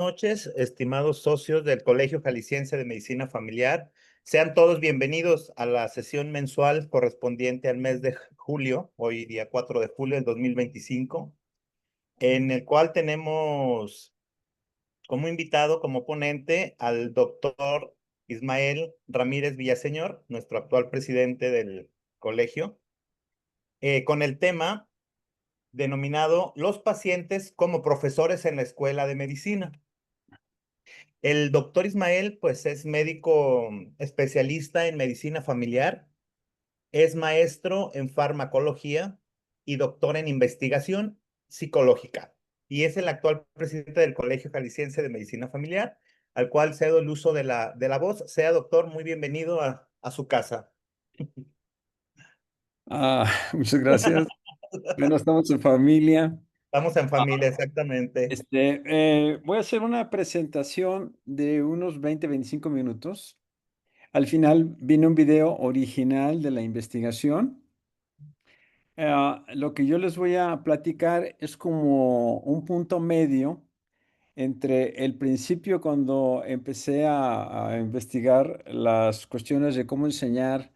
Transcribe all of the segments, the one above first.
noches, estimados socios del Colegio Jalisciense de Medicina Familiar. Sean todos bienvenidos a la sesión mensual correspondiente al mes de julio, hoy día 4 de julio del 2025, en el cual tenemos como invitado, como ponente, al doctor Ismael Ramírez Villaseñor, nuestro actual presidente del colegio, con el tema denominado Los pacientes como profesores en la escuela de medicina. El doctor Ismael, pues es médico especialista en medicina familiar, es maestro en farmacología y doctor en investigación psicológica. Y es el actual presidente del Colegio Jalisciense de Medicina Familiar, al cual cedo el uso de la voz. Sea doctor, muy bienvenido a su casa. Muchas gracias. Bueno, estamos en familia. Estamos en Ah, familia, exactamente. Voy a hacer una presentación de unos 20, 25 minutos. Al final viene un video original de la investigación. Lo que yo les voy a platicar es como un punto medio entre el principio cuando empecé a investigar las cuestiones de cómo enseñar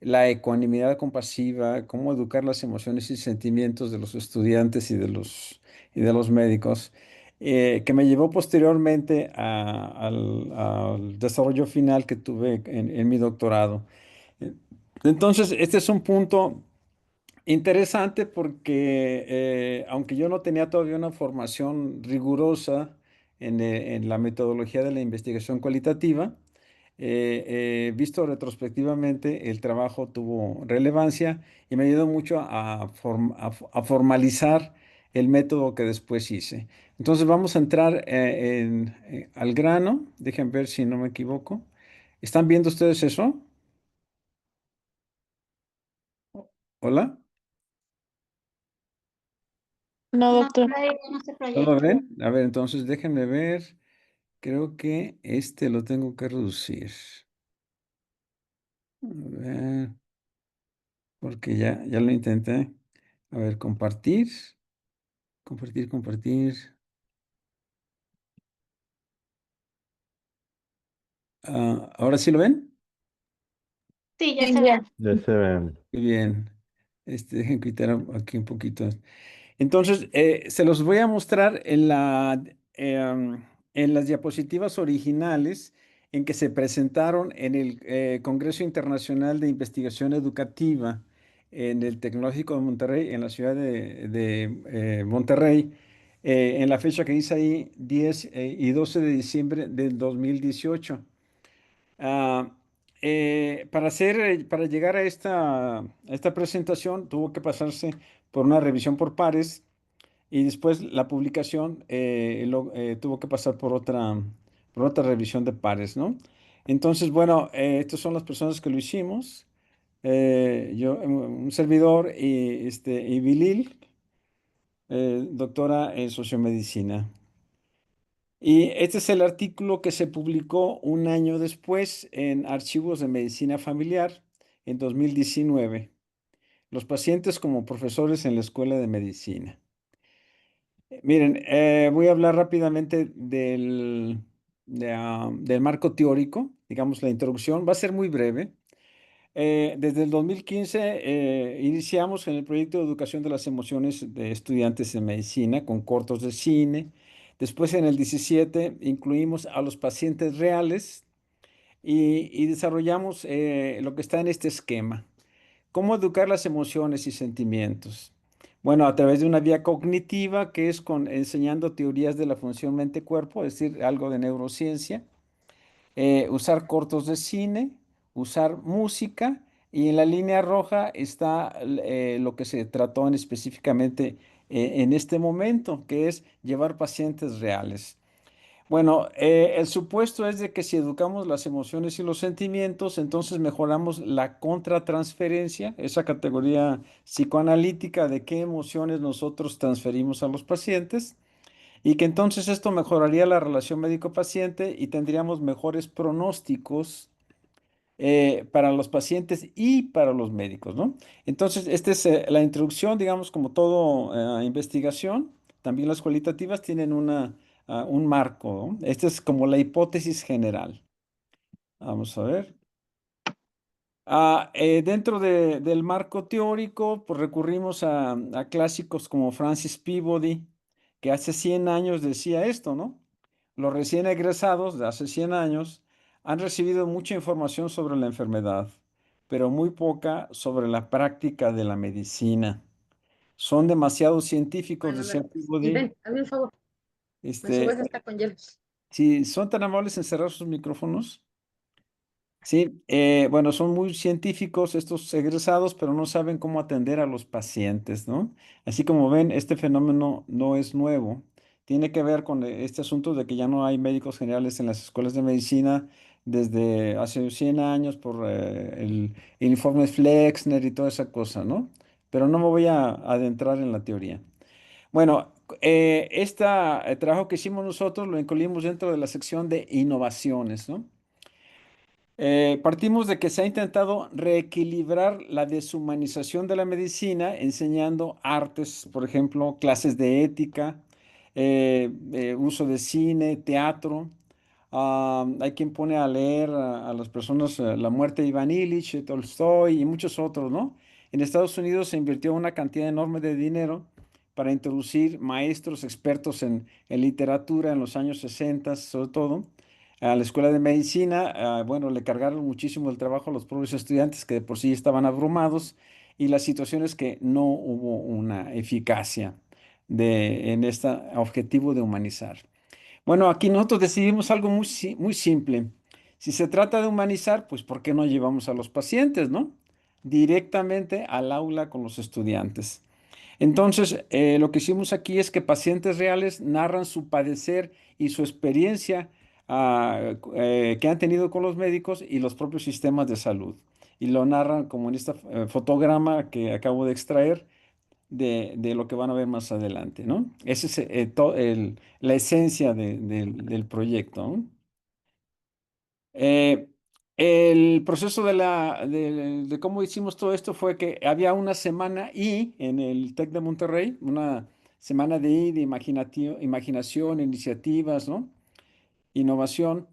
la ecuanimidad compasiva, cómo educar las emociones y sentimientos de los estudiantes y de los médicos, que me llevó posteriormente al desarrollo final que tuve en mi doctorado. Eh, Entonces, este es un punto interesante porque aunque yo no tenía todavía una formación rigurosa en la metodología de la investigación cualitativa, visto retrospectivamente, el trabajo tuvo relevancia y me ayudó mucho a formalizar el método que después hice. Entonces vamos a entrar al grano. Dejen ver si no me equivoco. ¿Están viendo ustedes eso? ¿Hola? No, doctor. No se ¿No lo proyecta. ven? A ver, entonces déjenme ver. Creo que este lo tengo que reducir. A ver, porque ya lo intenté. A ver, compartir, compartir, compartir. ¿Ahora sí lo ven? Sí, ya Sí, se ve. ya. Ya se ven. Muy bien. Dejen quitar aquí un poquito. Entonces, se los voy a mostrar en las diapositivas originales en que se presentaron en el Congreso Internacional de Investigación Educativa en el Tecnológico de Monterrey, en la ciudad de Monterrey, en la fecha que dice ahí, 10 y 12 de diciembre del 2018. Ah, para llegar a esta presentación tuvo que pasarse por una revisión por pares y después la publicación tuvo que pasar por otra revisión de pares, ¿no? Entonces, bueno, estas son las personas que lo hicimos. Yo, un servidor y Vilil, doctora en sociomedicina. Y este es el artículo que se publicó un año después en Archivos de Medicina Familiar en 2019. Los pacientes como profesores en la Escuela de Medicina. Miren, voy a hablar rápidamente del marco teórico, digamos la introducción. Va a ser muy breve. Desde el 2015 iniciamos en el proyecto de educación de las emociones de estudiantes en medicina con cortos de cine. Después en el 17 incluimos a los pacientes reales y desarrollamos lo que está en este esquema. ¿Cómo educar las emociones y sentimientos? Bueno, a través de una vía cognitiva que es enseñando teorías de la función mente-cuerpo, es decir, algo de neurociencia, usar cortos de cine, usar música y en la línea roja está lo que se trató específicamente en este momento, que es llevar pacientes reales. Bueno, el supuesto es de que si educamos las emociones y los sentimientos, entonces mejoramos la contratransferencia, esa categoría psicoanalítica de qué emociones nosotros transferimos a los pacientes, y que entonces esto mejoraría la relación médico-paciente y tendríamos mejores pronósticos para los pacientes y para los médicos, ¿no? Entonces, esta es la introducción, digamos, como todo investigación. También las cualitativas tienen una un marco, ¿no? Esta es como la hipótesis general. Vamos a ver. Dentro del marco teórico, pues recurrimos a clásicos como Francis Peabody, que hace 100 años decía esto, ¿no? Los recién egresados de hace 100 años han recibido mucha información sobre la enfermedad, pero muy poca sobre la práctica de la medicina. Son demasiado científicos, Bueno, decía y Peabody. ven, hazme un favor, me Este, subes esta con hielo. si son tan amables en cerrar sus micrófonos. Sí, bueno, son muy científicos estos egresados, pero no saben cómo atender a los pacientes, ¿no? Así como ven, este fenómeno no es nuevo. Tiene que ver con este asunto de que ya no hay médicos generales en las escuelas de medicina desde hace 100 años por el informe Flexner y toda esa cosa, ¿no? Pero no me voy a adentrar en la teoría. Bueno, este trabajo que hicimos nosotros lo incluimos dentro de la sección de innovaciones, ¿no? Partimos de que se ha intentado reequilibrar la deshumanización de la medicina enseñando artes, por ejemplo, clases de ética, uso de cine, teatro. Hay quien pone a leer a las personas La muerte de Iván Ilich, de Tolstoy y muchos otros, ¿no? En Estados Unidos se invirtió una cantidad enorme de dinero para introducir maestros expertos en literatura en los años 60, sobre todo a la escuela de medicina. Bueno, le cargaron muchísimo el trabajo a los propios estudiantes que de por sí estaban abrumados y la situación es que no hubo una eficacia en este objetivo de humanizar. Bueno, aquí nosotros decidimos algo muy simple. Si se trata de humanizar, pues ¿por qué no llevamos a los pacientes, no? Directamente al aula con los estudiantes. Entonces, lo que hicimos aquí es que pacientes reales narran su padecer y su experiencia que han tenido con los médicos y los propios sistemas de salud. Y lo narran como en este fotograma que acabo de extraer de lo que van a ver más adelante, ¿no? Esa es la esencia del proyecto, ¿no? Eh, el proceso de cómo hicimos todo esto fue que había una semana I en el TEC de Monterrey, una semana de I de imaginación, iniciativas, ¿no? Innovación.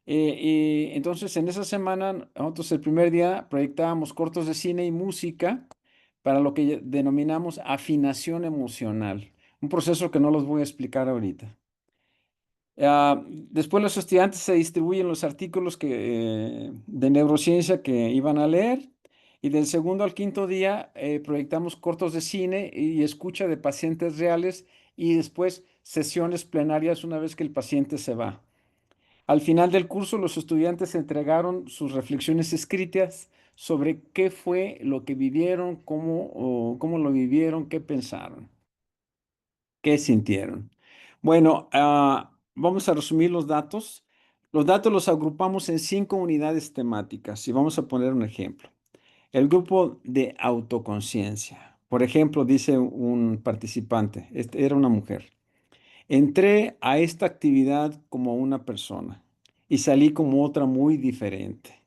Y entonces en esa semana, nosotros el primer día proyectábamos cortos de cine y música para lo que denominamos afinación emocional, un proceso que no los voy a explicar ahorita. Después los estudiantes se distribuyen los artículos de neurociencia que iban a leer y del segundo al quinto día proyectamos cortos de cine y escucha de pacientes reales y después sesiones plenarias una vez que el paciente se va. Al final del curso los estudiantes entregaron sus reflexiones escritas sobre qué fue lo que vivieron, cómo lo vivieron, qué pensaron. ¿Qué sintieron? Bueno, vamos a resumir los datos. Los datos los agrupamos en 5 unidades temáticas y vamos a poner un ejemplo. El grupo de autoconciencia. Por ejemplo, dice un participante, era una mujer. Entré a esta actividad como una persona y salí como otra muy diferente,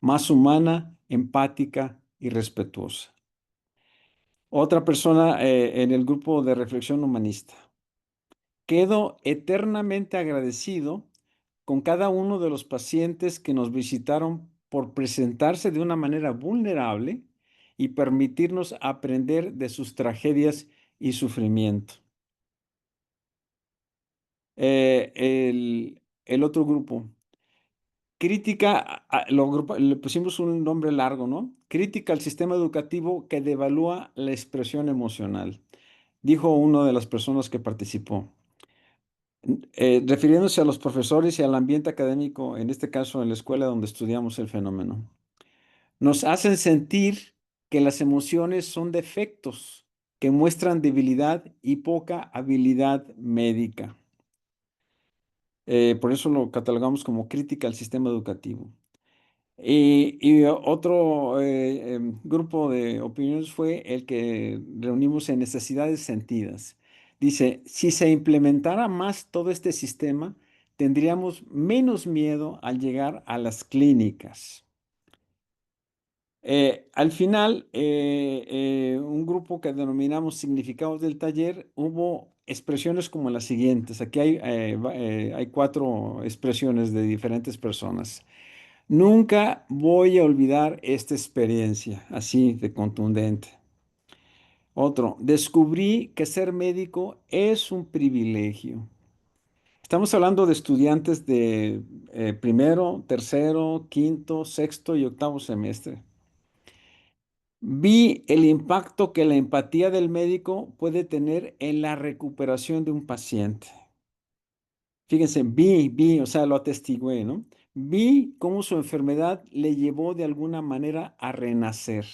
más humana, empática y respetuosa. Otra persona en el grupo de reflexión humanista. Quedo eternamente agradecido con cada uno de los pacientes que nos visitaron por presentarse de una manera vulnerable y permitirnos aprender de sus tragedias y sufrimiento. El otro grupo, crítica, le pusimos un nombre largo, ¿no? Crítica al sistema educativo que devalúa la expresión emocional, dijo una de las personas que participó. Refiriéndose a los profesores y al ambiente académico, en este caso en la escuela donde estudiamos el fenómeno. Nos hacen sentir que las emociones son defectos que muestran debilidad y poca habilidad médica. Por eso lo catalogamos como crítica al sistema educativo. Y otro grupo de opiniones fue el que reunimos en necesidades sentidas. Dice, si se implementara más todo este sistema, tendríamos menos miedo al llegar a las clínicas. Al final, un grupo que denominamos significados del taller, hubo expresiones como las siguientes. Aquí hay 4 expresiones de diferentes personas. Nunca voy a olvidar esta experiencia, así de contundente. Otro, descubrí que ser médico es un privilegio. Estamos hablando de estudiantes de primero, tercero, quinto, sexto y octavo semestre. Vi el impacto que la empatía del médico puede tener en la recuperación de un paciente. Fíjense, o sea, lo atestigué, ¿no? Vi cómo su enfermedad le llevó de alguna manera a renacer.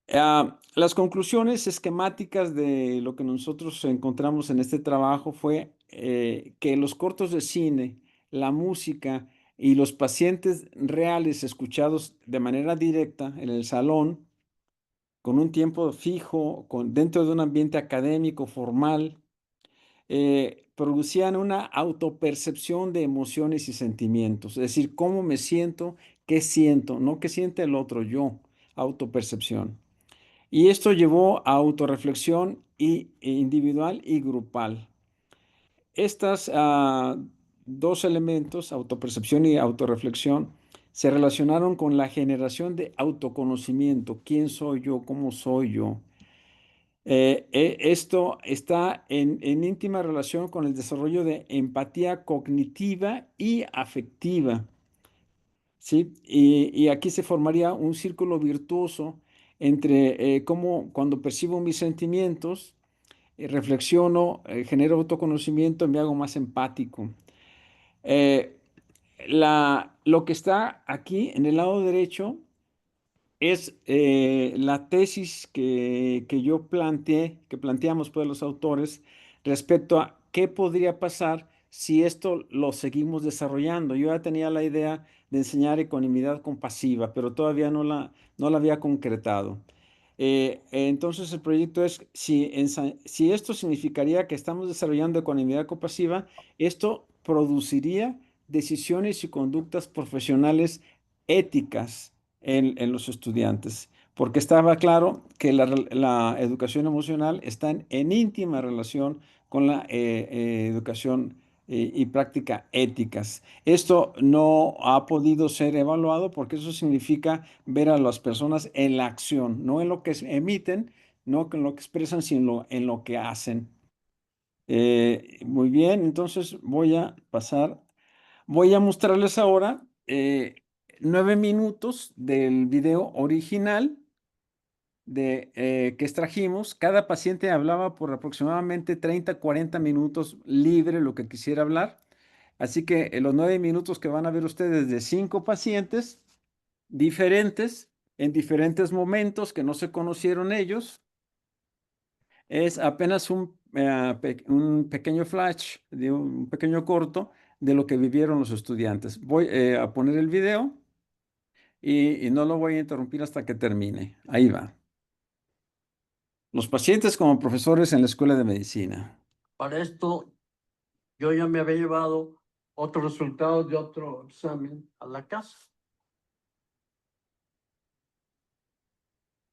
Las conclusiones esquemáticas de lo que nosotros encontramos en este trabajo fue que los cortos de cine, la música y los pacientes reales escuchados de manera directa en el salón, con un tiempo fijo, dentro de un ambiente académico formal, producían una autopercepción de emociones y sentimientos, es decir, cómo me siento, qué siento, no qué siente el otro, yo, autopercepción. Y esto llevó a autorreflexión individual y grupal. Estas 2 elementos, autopercepción y autorreflexión, se relacionaron con la generación de autoconocimiento. ¿Quién soy yo? ¿Cómo soy yo? Esto está en íntima relación con el desarrollo de empatía cognitiva y afectiva, ¿sí? Y aquí se formaría un círculo virtuoso entre cómo cuando percibo mis sentimientos, reflexiono, genero autoconocimiento, me hago más empático. Eh, lo que está aquí en el lado derecho es la tesis que yo planteé, que planteamos pues los autores respecto a qué podría pasar si esto lo seguimos desarrollando. Yo ya tenía la idea de enseñar ecuanimidad compasiva, pero todavía no la había concretado. Entonces el proyecto es, si esto significaría que estamos desarrollando ecuanimidad compasiva, esto produciría decisiones y conductas profesionales éticas en los estudiantes, porque estaba claro que la educación emocional está en íntima relación con la educación y práctica éticas. Esto no ha podido ser evaluado porque eso significa ver a las personas en la acción, no en lo que emiten, no en lo que expresan, sino en lo que hacen. Muy bien, entonces voy a mostrarles ahora 9 minutos del video original que extrajimos. Cada paciente hablaba por aproximadamente 30, 40 minutos libre lo que quisiera hablar. Así que los 9 minutos que van a ver ustedes de 5 pacientes diferentes en diferentes momentos que no se conocieron ellos, es apenas un pequeño flash, un pequeño corto de lo que vivieron los estudiantes. Voy a poner el video y no lo voy a interrumpir hasta que termine. Ahí va. Los pacientes como profesores en la escuela de medicina. Para esto, yo ya me había llevado otros resultados de otro examen a la casa.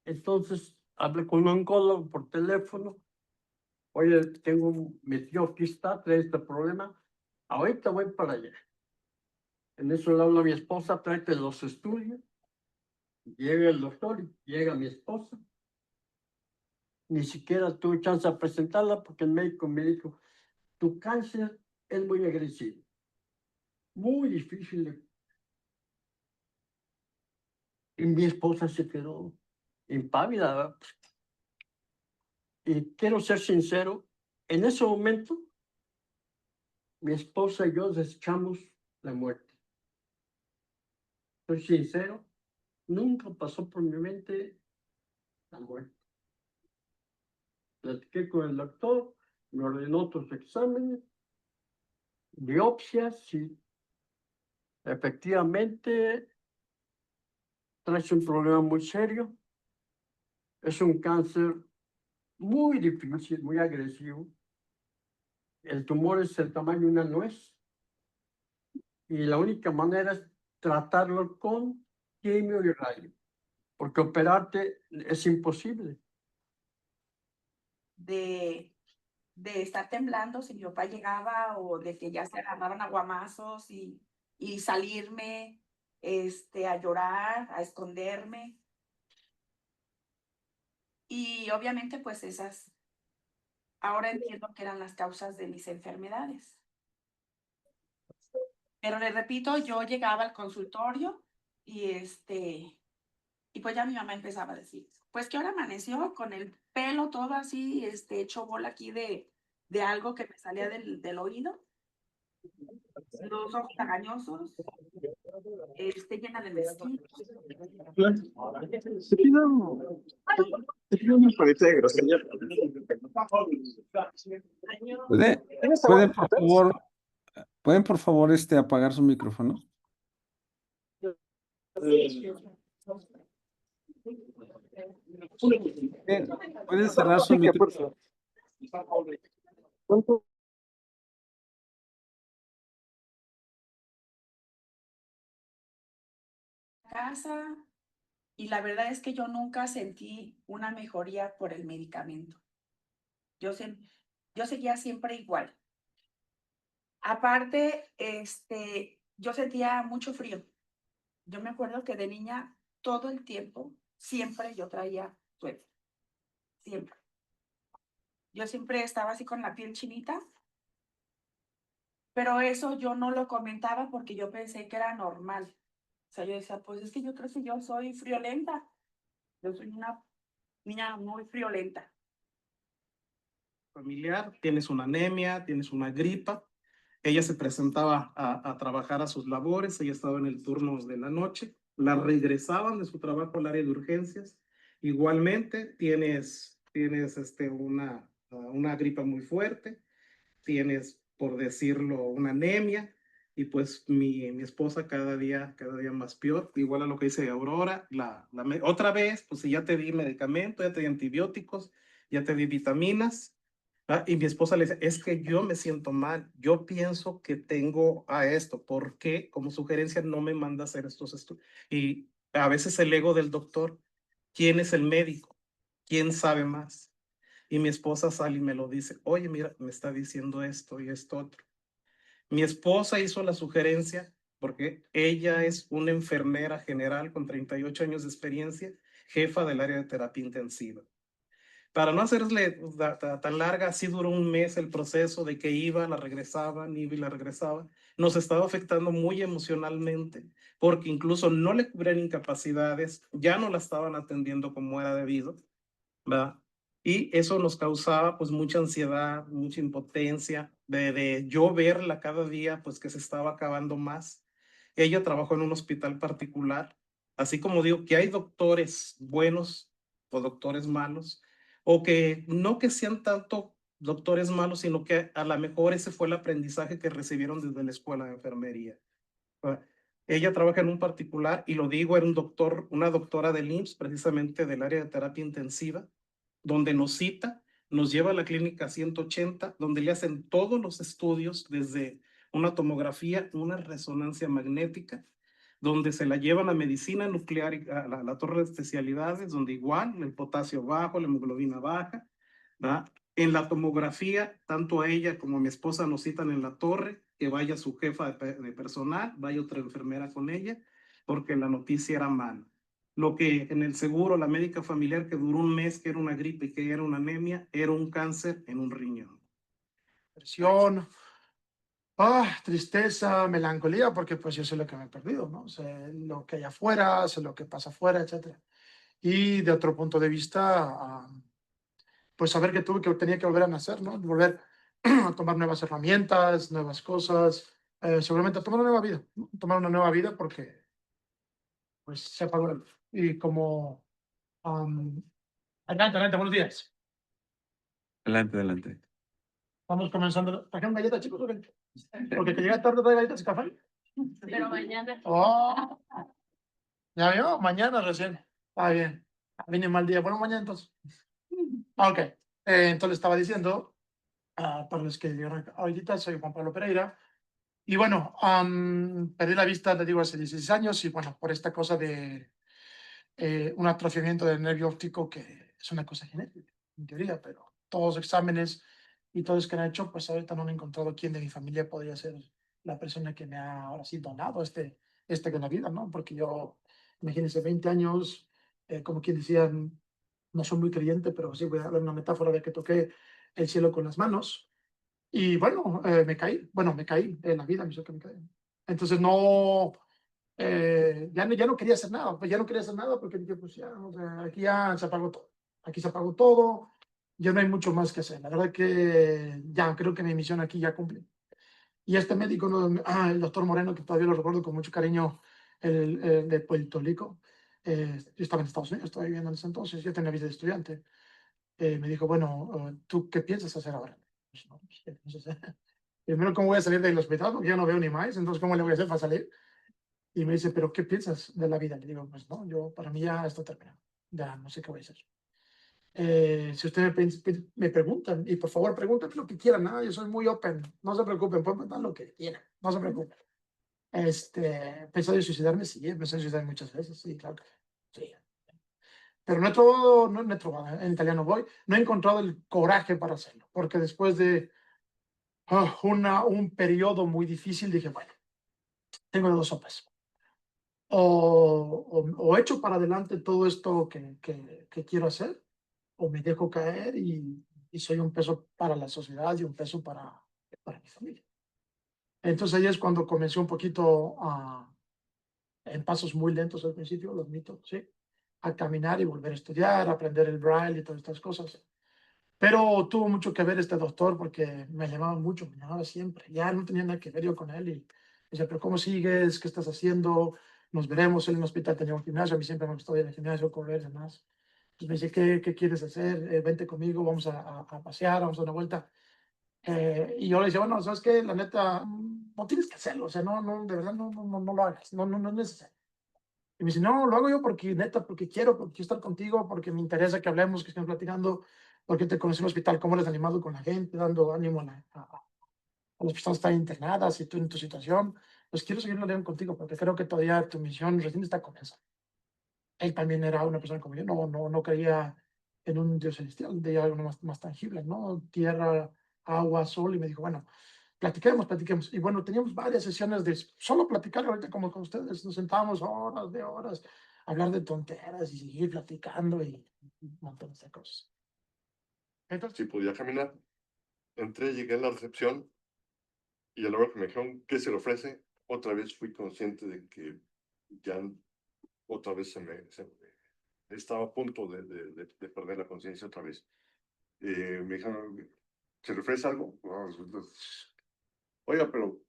Entonces, hablé con un oncólogo por teléfono. Oye, mi tío aquí está, trae este problema. Ahorita voy para allá. En eso le hablo a mi esposa, tráete los estudios. Llega el doctor, llega mi esposa. Ni siquiera tuve chance de presentarla porque el médico me dijo, tu cáncer es muy agresivo, muy difícil. Y mi esposa se quedó impávida, ¿verdad? Y quiero ser sincero, en ese momento, mi esposa y yo desechamos la muerte. Soy sincero, nunca pasó por mi mente la muerte. Platiqué con el doctor, me ordenó otros exámenes, biopsias, y efectivamente traes un problema muy serio. Es un cáncer muy difícil, muy agresivo. El tumor es el tamaño de una nuez y la única manera es tratarlo con quimio y radio, porque operarte es imposible. de estar temblando si mi papá llegaba o de que ya se agarraban a guamazos y salirme a llorar, a esconderme. Y obviamente pues esas, ahora entiendo que eran las causas de mis enfermedades. Pero les repito, yo llegaba al consultorio y y pues ya mi mamá empezaba a decir, pues que ahora amaneció con el pelo todo así, hecho bola aquí de algo que me salía del oído, los ojos tagañosos, llena de mezquitos. ¿Pueden por favor apagar su micrófono? ¿Pueden cerrar su micrófono? Casa, y la verdad es que yo nunca sentí una mejoría por el medicamento. Yo seguía siempre igual. Aparte, yo sentía mucho frío. Yo me acuerdo que de niña, todo el tiempo, siempre yo traía suéter. Siempre. Yo siempre estaba así con la piel chinita. Pero eso yo no lo comentaba porque yo pensé que era normal. O sea, yo decía, pues es que yo creo que yo soy friolenta. Yo soy una niña muy friolenta. Familiar, tienes una anemia, tienes una gripa. Ella se presentaba a trabajar a sus labores, ella estaba en el turno de la noche, la regresaban de su trabajo al área de urgencias. Igualmente, tienes una gripa muy fuerte, tienes, por decirlo, una anemia, y pues mi esposa cada día más peor, igual a lo que dice Aurora, otra vez, pues ya te di medicamento, ya te di antibióticos, ya te di vitaminas. Y mi esposa le dice, es que yo me siento mal, yo pienso que tengo a esto, ¿por qué? Como sugerencia no me manda a hacer estos estudios. Y a veces el ego del doctor, ¿quién es el médico? ¿Quién sabe más? Y mi esposa sale y me lo dice, oye, mira, me está diciendo esto y esto otro. Mi esposa hizo la sugerencia porque ella es una enfermera general con 38 años de experiencia, jefa del área de terapia intensiva. Para no hacerle tan larga, así duró un mes el proceso de que iba, la regresaban, iba y la regresaba. Nos estaba afectando muy emocionalmente, porque incluso no le cubrían incapacidades, ya no la estaban atendiendo como era debido, ¿verdad? Y eso nos causaba pues mucha ansiedad, mucha impotencia, de yo verla cada día pues que se estaba acabando más. Ella trabajó en un hospital particular, así como digo que hay doctores buenos o doctores malos, o que sean tanto doctores malos, sino que a lo mejor ese fue el aprendizaje que recibieron desde la escuela de enfermería. Ella trabaja en un particular, y lo digo, era una doctora del IMSS, precisamente del área de terapia intensiva, donde nos cita, nos lleva a la clínica 180, donde le hacen todos los estudios, desde una tomografía, una resonancia magnética, donde se la llevan a medicina nuclear, a la torre de especialidades, donde igual el potasio bajo, la hemoglobina baja, ¿verdad? En la tomografía, tanto a ella como a mi esposa nos citan en la torre, que vaya su jefa de personal, vaya otra enfermera con ella, porque la noticia era mala. Lo que en el seguro, la médica familiar, que duró un mes, que era una gripe y que era una anemia, era un cáncer en un riñón. Presión, tristeza, melancolía, porque pues yo sé lo que me he perdido, ¿no? Sé lo que hay afuera, sé lo que pasa afuera, etc. Y de otro punto de vista, pues saber que tenía que volver a nacer, ¿no? Volver a tomar nuevas herramientas, nuevas cosas, seguramente a tomar una nueva vida, ¿no? Tomar una nueva vida porque pues se apagó la luz. Y como... adelante, buenos días. Adelante. Vamos comenzando. ¿Trajeron galletas, chicos? Porque que llega tarde trae galletas y café. Pero mañana. Oh, ¿ya vio? Mañana recién. Está bien. Vine mal día. Bueno, mañana entonces. Ok. Entonces estaba diciendo, para los que llegaron ahorita, soy Juan Pablo Pereira. Y bueno, perdí la vista, te digo, hace 16 años. Y bueno, por esta cosa de un atrofiamiento del nervio óptico, que es una cosa genética, en teoría, pero todos los exámenes y todo eso que han hecho, pues ahorita no han encontrado quién de mi familia podría ser la persona que me ha ahora sí donado de la vida, ¿no? Porque yo, imagínense, 20 años, como quien decía, no soy muy creyente, pero sí voy a dar una metáfora de que toqué el cielo con las manos y bueno, me caí en la vida, me hizo que me caí. Entonces no, ya no quería hacer nada, pues ya no quería hacer nada porque dije, pues ya, o sea, aquí ya se apagó todo, aquí se apagó todo, ya no hay mucho más que hacer. La verdad que ya creo que mi misión aquí ya cumplí. Y este médico, ¿no? El doctor Moreno, que todavía lo recuerdo con mucho cariño, el de Puerto Rico, yo estaba en Estados Unidos, estaba viviendo en ese entonces, yo tenía visa de estudiante, me dijo, bueno, ¿tú qué piensas hacer ahora? Pues, no, pues, ¿qué pienso hacer? Primero, ¿cómo voy a salir del hospital? Porque ya no veo ni más, entonces, ¿cómo le voy a hacer para salir? Y me dice, ¿pero qué piensas de la vida? Le digo, pues no, para mí ya está terminado, ya no sé qué voy a hacer. Si ustedes me preguntan, y por favor pregunten lo que quieran, yo soy muy open, no se preocupen, pueden preguntar lo que quieran, no se preocupen. ¿Pensé en suicidarme? Sí, pensé en suicidarme muchas veces, sí, claro que sí. Pero no he trovado, en italiano voy, no he encontrado el coraje para hacerlo, porque después de un periodo muy difícil dije, bueno, tengo de dos sopas. O echo para adelante todo esto que quiero hacer, o me dejo caer y soy un peso para la sociedad y un peso para mi familia. Entonces ahí es cuando comencé un poquito en pasos muy lentos al principio, lo admito, ¿sí? A caminar y volver a estudiar, a aprender el braille y todas estas cosas. Pero tuvo mucho que ver este doctor porque me llamaba mucho, me llamaba siempre. Ya no tenía nada que ver yo con él y me decía, pero ¿cómo sigues? ¿Qué estás haciendo? Nos veremos. Él en el hospital tenía un gimnasio, a mí siempre me gustó ir al gimnasio, correr y demás. Entonces me dice, ¿qué quieres hacer? Vente conmigo, vamos a pasear, vamos a dar una vuelta. Y yo le decía, bueno, ¿sabes qué? La neta, no tienes que hacerlo, o sea, no, de verdad no lo hagas, no es necesario. Y me dice, no, lo hago yo porque, neta, porque quiero estar contigo, porque me interesa que hablemos, que estemos platicando, porque te conocí en el hospital, cómo eres animado con la gente, dando ánimo a las personas que están internadas y tú en tu situación. Pues quiero seguir hablando contigo, porque creo que todavía tu misión recién está comenzando. Él también era una persona como yo, no creía en un Dios celestial, de algo más tangible, ¿no? Tierra, agua, sol, y me dijo, bueno, platiquemos. Y bueno, teníamos varias sesiones de solo platicar, ahorita como con ustedes, nos sentábamos horas de horas, a hablar de tonteras y seguir platicando y un montón de cosas. Entonces, sí podía caminar. Entré, llegué a la recepción y a la hora que me dijeron qué se le ofrece, otra vez fui consciente de que ya otra vez estaba a punto de perder la conciencia otra vez. Me dijeron, ¿se le ofrece algo? Oiga, pero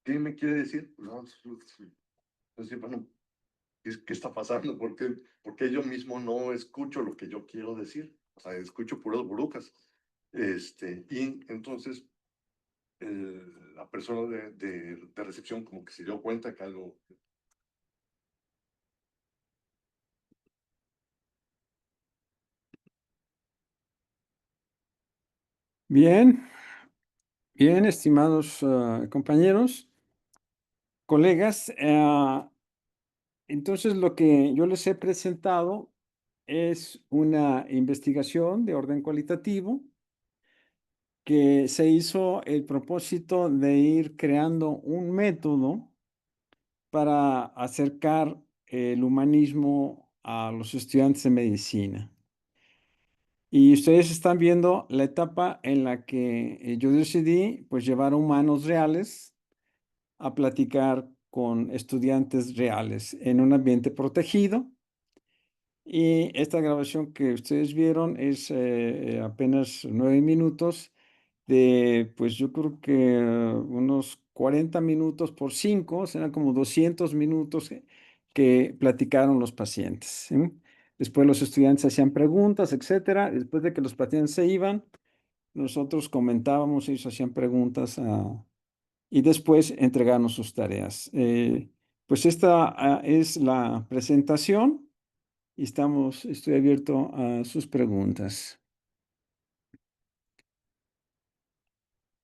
¿qué me quiere decir? No, bueno, ¿qué está pasando? ¿Por qué yo mismo no escucho lo que yo quiero decir? O sea, escucho puras burucas. Y entonces la persona de recepción como que se dio cuenta que algo... Bien, bien, estimados compañeros, colegas. Entonces, lo que yo les he presentado es una investigación de orden cualitativo que se hizo el propósito de ir creando un método para acercar el humanismo a los estudiantes de medicina. Y ustedes están viendo la etapa en la que yo decidí pues llevar a humanos reales a platicar con estudiantes reales en un ambiente protegido. Y esta grabación que ustedes vieron es apenas 9 minutos de, pues yo creo que unos 40 minutos por 5, serán como 200 minutos que platicaron los pacientes, ¿sí? Después los estudiantes hacían preguntas, etcétera. Después de que los pacientes se iban, nosotros comentábamos, ellos hacían preguntas y después entregaron sus tareas. Pues esta es la presentación y estoy abierto a sus preguntas.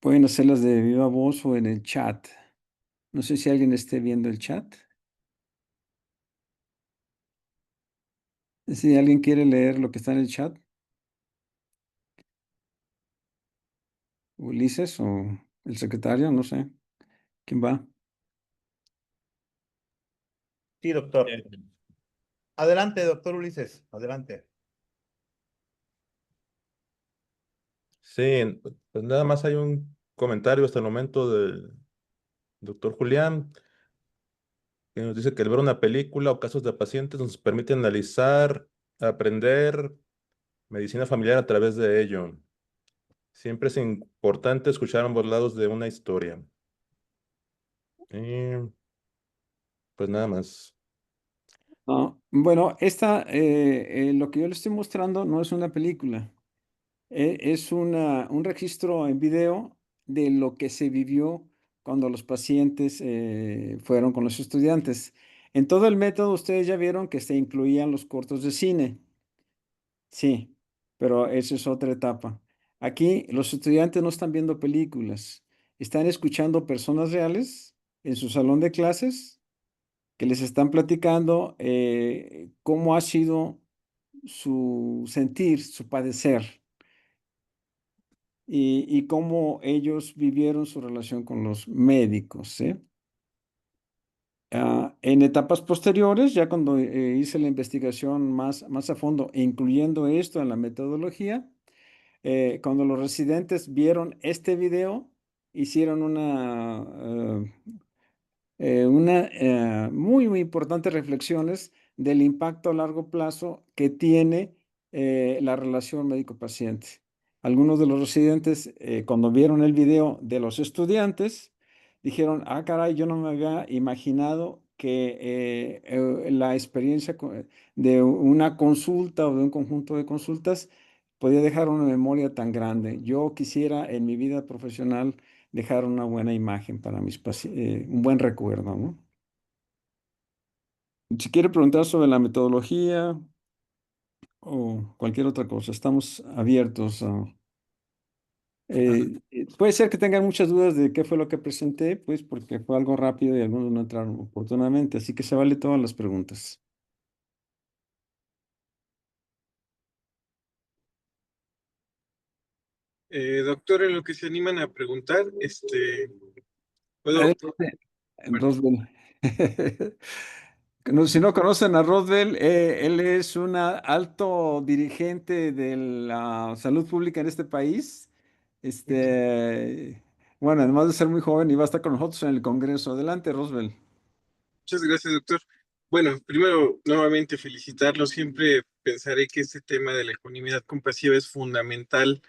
Pueden hacerlas de viva voz o en el chat. No sé si alguien esté viendo el chat. Si alguien quiere leer lo que está en el chat. Ulises o el secretario, no sé. ¿Quién va? Sí, doctor. Adelante, doctor Ulises, adelante. Sí, pues nada más hay un comentario hasta el momento del doctor Julián, que nos dice que el ver una película o casos de pacientes nos permite analizar, aprender medicina familiar a través de ello. Siempre es importante escuchar ambos lados de una historia. Y pues nada más. Bueno, lo que yo le estoy mostrando no es una película. Es un registro en video de lo que se vivió cuando los pacientes fueron con los estudiantes. En todo el método ustedes ya vieron que se incluían los cortos de cine. Sí, pero esa es otra etapa. Aquí los estudiantes no están viendo películas, están escuchando personas reales en su salón de clases que les están platicando cómo ha sido su sentir, su padecer y cómo ellos vivieron su relación con los médicos, ¿sí? En etapas posteriores, ya cuando hice la investigación más a fondo, incluyendo esto en la metodología, cuando los residentes vieron este video, hicieron muy importantes reflexiones del impacto a largo plazo que tiene la relación médico-paciente. Algunos de los residentes, cuando vieron el video de los estudiantes, dijeron, ah, caray, yo no me había imaginado que la experiencia de una consulta o de un conjunto de consultas podía dejar una memoria tan grande. Yo quisiera en mi vida profesional dejar una buena imagen para mis pacientes, un buen recuerdo, ¿no? Si quiere preguntar sobre la metodología o cualquier otra cosa, estamos abiertos a... puede ser que tengan muchas dudas de qué fue lo que presenté, pues porque fue algo rápido y algunos no entraron oportunamente, así que se vale todas las preguntas. Doctor, en lo que se animan a preguntar, ¿puedo? Roswell. Si no conocen a Roswell, él es un alto dirigente de la salud pública en este país. Bueno, además de ser muy joven, y va a estar con nosotros en el Congreso. Adelante, Roswell. Muchas gracias, doctor. Bueno, primero, nuevamente felicitarlo. Siempre pensaré que este tema de la ecuanimidad compasiva es fundamental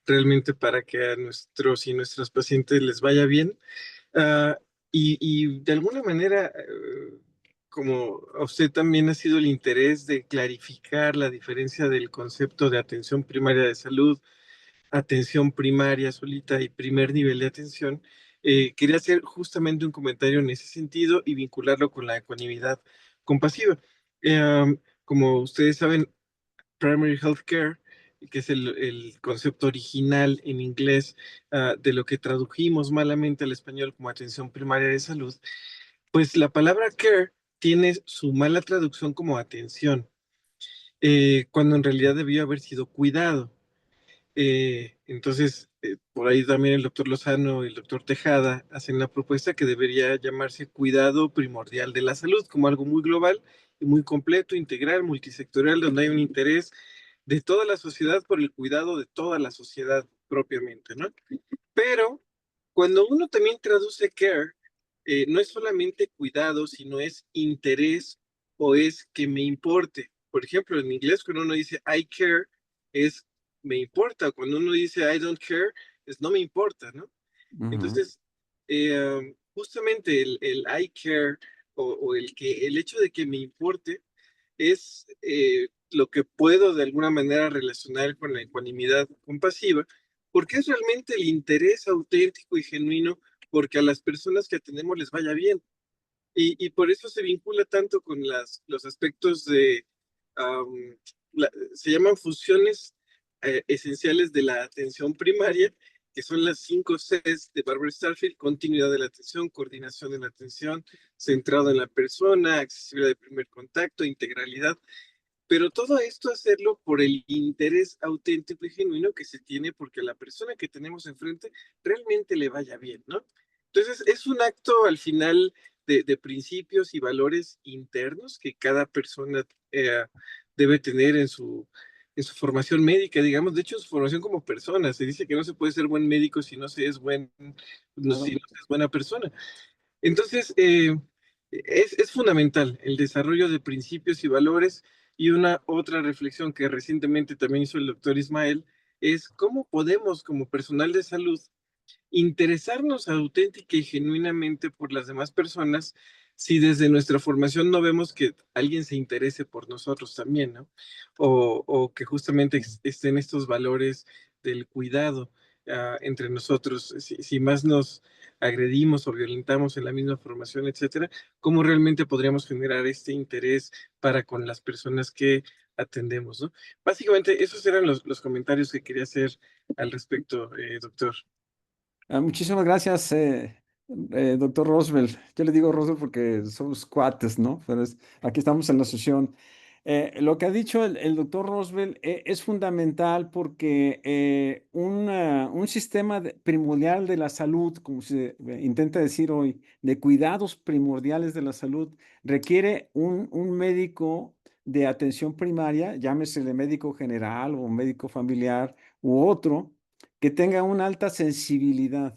realmente para que a nuestros y nuestras pacientes les vaya bien. Ah, y de alguna manera, como a usted también ha sido el interés de clarificar la diferencia del concepto de atención primaria de salud, atención primaria solita y primer nivel de atención, quería hacer justamente un comentario en ese sentido y vincularlo con la ecuanimidad compasiva. Como ustedes saben, Primary Health Care, que es el concepto original en inglés de lo que tradujimos malamente al español como atención primaria de salud, pues la palabra care tiene su mala traducción como atención, cuando en realidad debió haber sido cuidado. Entonces, por ahí también el doctor Lozano y el doctor Tejada hacen la propuesta que debería llamarse cuidado primordial de la salud, como algo muy global y muy completo, integral, multisectorial, donde hay un interés de toda la sociedad por el cuidado de toda la sociedad propiamente, ¿no? Pero cuando uno también traduce care, no es solamente cuidado, sino es interés o es que me importe. Por ejemplo, en inglés cuando uno dice I care, es me importa. Cuando uno dice I don't care, es no me importa, ¿no? Entonces, justamente el I care o el hecho de que me importe es lo que puedo de alguna manera relacionar con la ecuanimidad compasiva, porque es realmente el interés auténtico y genuino porque a las personas que atendemos les vaya bien. Y por eso se vincula tanto con los aspectos de, se llaman funciones esenciales de la atención primaria, que son las 5 Cs de Barbara Starfield: continuidad de la atención, coordinación de la atención, centrado en la persona, accesibilidad de primer contacto, integralidad. pero todo esto hacerlo por el interés auténtico y genuino que se tiene porque a la persona que tenemos enfrente realmente le vaya bien, ¿no? Entonces, es un acto al final de principios y valores internos que cada persona debe tener en su formación médica, digamos, de hecho, en su formación como persona. Se dice que no se puede ser buen médico si no se es si no se es buena persona. Entonces, es fundamental el desarrollo de principios y valores. Y una otra reflexión que recientemente también hizo el doctor Ismael es cómo podemos, como personal de salud, interesarnos auténtica y genuinamente por las demás personas si desde nuestra formación no vemos que alguien se interese por nosotros también, ¿no? O que justamente estén estos valores del cuidado entre nosotros. Si más nos agredimos o violentamos en la misma formación, etcétera, ¿cómo realmente podríamos generar este interés para con las personas que atendemos, ¿no? Básicamente, esos eran los comentarios que quería hacer al respecto, doctor. Muchísimas gracias, doctor Roosevelt. Yo le digo Roosevelt porque somos cuates, ¿no? Pero aquí estamos en la sesión. Lo que ha dicho el doctor Roosevelt es fundamental porque un sistema primordial de la salud, como se intenta decir hoy, de cuidados primordiales de la salud, requiere un médico de atención primaria, llámese de médico general o médico familiar u otro, que tenga una alta sensibilidad,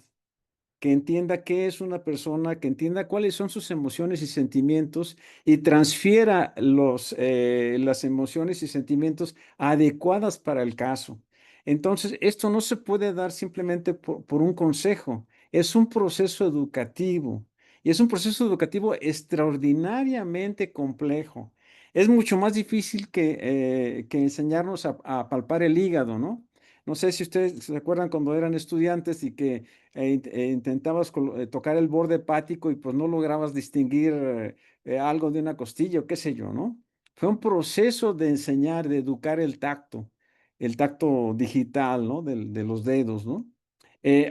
que entienda qué es una persona, que entienda cuáles son sus emociones y sentimientos y transfiera las emociones y sentimientos adecuadas para el caso. Entonces, esto no se puede dar simplemente por un consejo, es un proceso educativo y es un proceso educativo extraordinariamente complejo. Es mucho más difícil que enseñarnos a palpar el hígado, ¿no? No sé si ustedes se acuerdan cuando eran estudiantes y que intentabas tocar el borde hepático y pues no lograbas distinguir algo de una costilla o qué sé yo, ¿no? Fue un proceso de enseñar, de educar el tacto digital, ¿no? De los dedos, ¿no?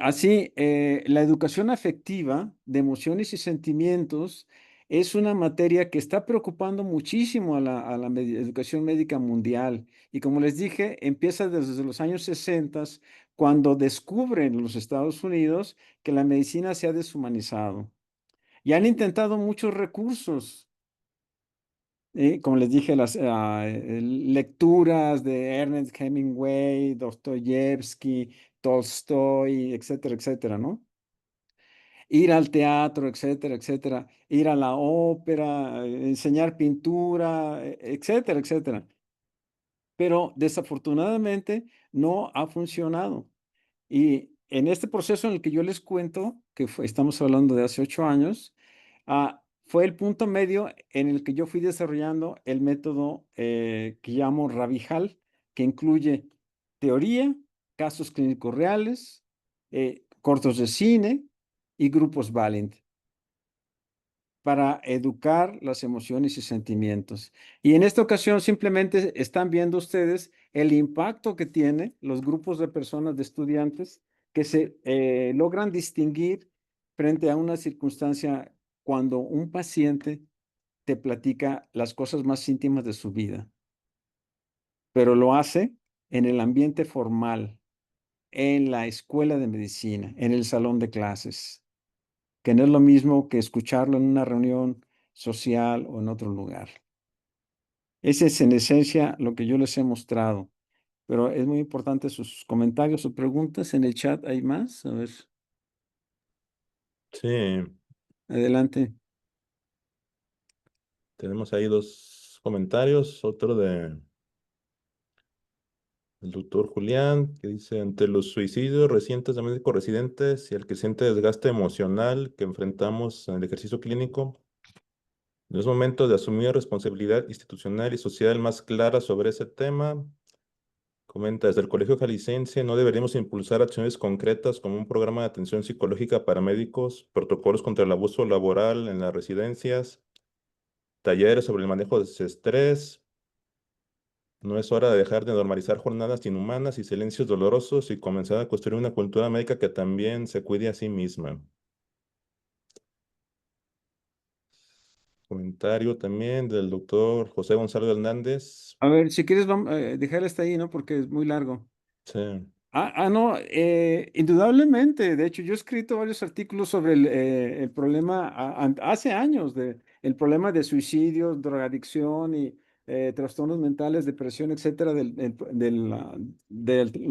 Así, la educación afectiva de emociones y sentimientos es una materia que está preocupando muchísimo a la educación médica mundial. Y como les dije, empieza desde los años 60, cuando descubren los Estados Unidos que la medicina se ha deshumanizado. Y han intentado muchos recursos, como les dije, las lecturas de Ernest Hemingway, Dostoyevsky, Tolstoy, etcétera, etcétera, ¿no? Ir al teatro, etcétera, etcétera, ir a la ópera, enseñar pintura, etcétera, etcétera. Pero desafortunadamente no ha funcionado. Y en este proceso en el que yo les cuento, que estamos hablando de hace 8 años, fue el punto medio en el que yo fui desarrollando el método que llamo Rabijal, que incluye teoría, casos clínicos reales, cortos de cine y grupos Valiant para educar las emociones y sentimientos. Y en esta ocasión simplemente están viendo ustedes el impacto que tiene los grupos de personas, de estudiantes, que se logran distinguir frente a una circunstancia cuando un paciente te platica las cosas más íntimas de su vida, pero lo hace en el ambiente formal, en la escuela de medicina, en el salón de clases, que no es lo mismo que escucharlo en una reunión social o en otro lugar. Ese es en esencia lo que yo les he mostrado, pero es muy importante sus comentarios o preguntas en el chat. ¿Hay más? A ver, Sí, adelante. tenemos ahí dos comentarios. Otro del doctor Julián, que dice, ante los suicidios recientes de médicos residentes y el creciente desgaste emocional que enfrentamos en el ejercicio clínico, es momento de asumir responsabilidad institucional y social más clara sobre ese tema. Comenta, desde el Colegio Jalisciense no deberíamos impulsar acciones concretas como un programa de atención psicológica para médicos, protocolos contra el abuso laboral en las residencias, talleres sobre el manejo de estrés. No es hora de dejar de normalizar jornadas inhumanas y silencios dolorosos y comenzar a construir una cultura médica que también se cuide a sí misma. Comentario también del doctor José Gonzalo Hernández. A ver, si quieres, vamos, dejar hasta ahí, ¿no? Porque es muy largo. Sí. No, indudablemente. De hecho, yo he escrito varios artículos sobre el problema hace años, el problema de suicidio, drogadicción y trastornos mentales, depresión, etcétera, del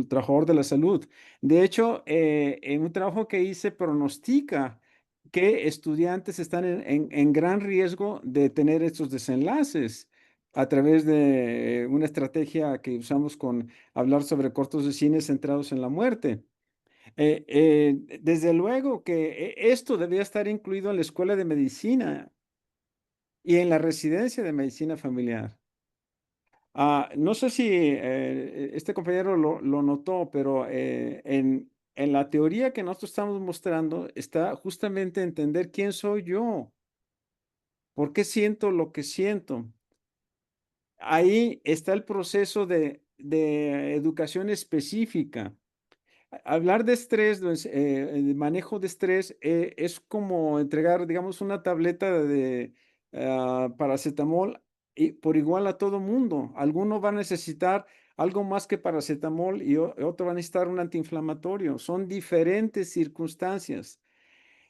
trabajador de la salud. De hecho, en un trabajo que hice pronostica que estudiantes están en gran riesgo de tener estos desenlaces a través de una estrategia que usamos con hablar sobre cortos de cine centrados en la muerte. Desde luego que esto debía estar incluido en la escuela de medicina y en la residencia de medicina familiar. No sé si este compañero lo notó, pero en la teoría que nosotros estamos mostrando está justamente entender quién soy yo, por qué siento lo que siento. Ahí está el proceso de educación específica. Hablar de estrés, de manejo de estrés, es como entregar, digamos, una tableta de paracetamol por igual a todo mundo. Alguno va a necesitar algo más que paracetamol y otro va a necesitar un antiinflamatorio. Son diferentes circunstancias.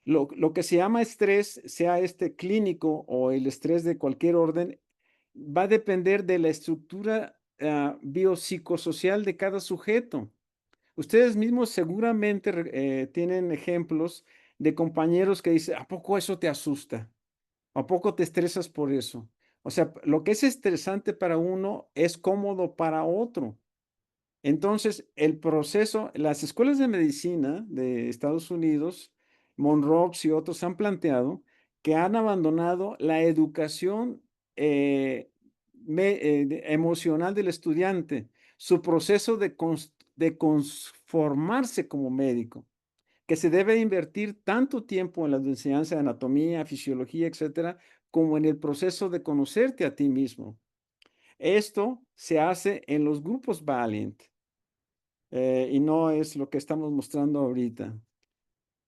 Lo que se llama estrés, sea este clínico o el estrés de cualquier orden, va a depender de la estructura biopsicosocial de cada sujeto. Ustedes mismos seguramente tienen ejemplos de compañeros que dicen, ¿a poco eso te asusta? ¿A poco te estresas por eso? O sea, lo que es estresante para uno es cómodo para otro. Entonces, el proceso, las escuelas de medicina de Estados Unidos, Monroe y otros han planteado que han abandonado la educación emocional del estudiante, su proceso de conformarse como médico, que se debe invertir tanto tiempo en la enseñanza de anatomía, fisiología, etcétera, como en el proceso de conocerte a ti mismo. Esto se hace en los grupos Valiant. Y no es lo que estamos mostrando ahorita,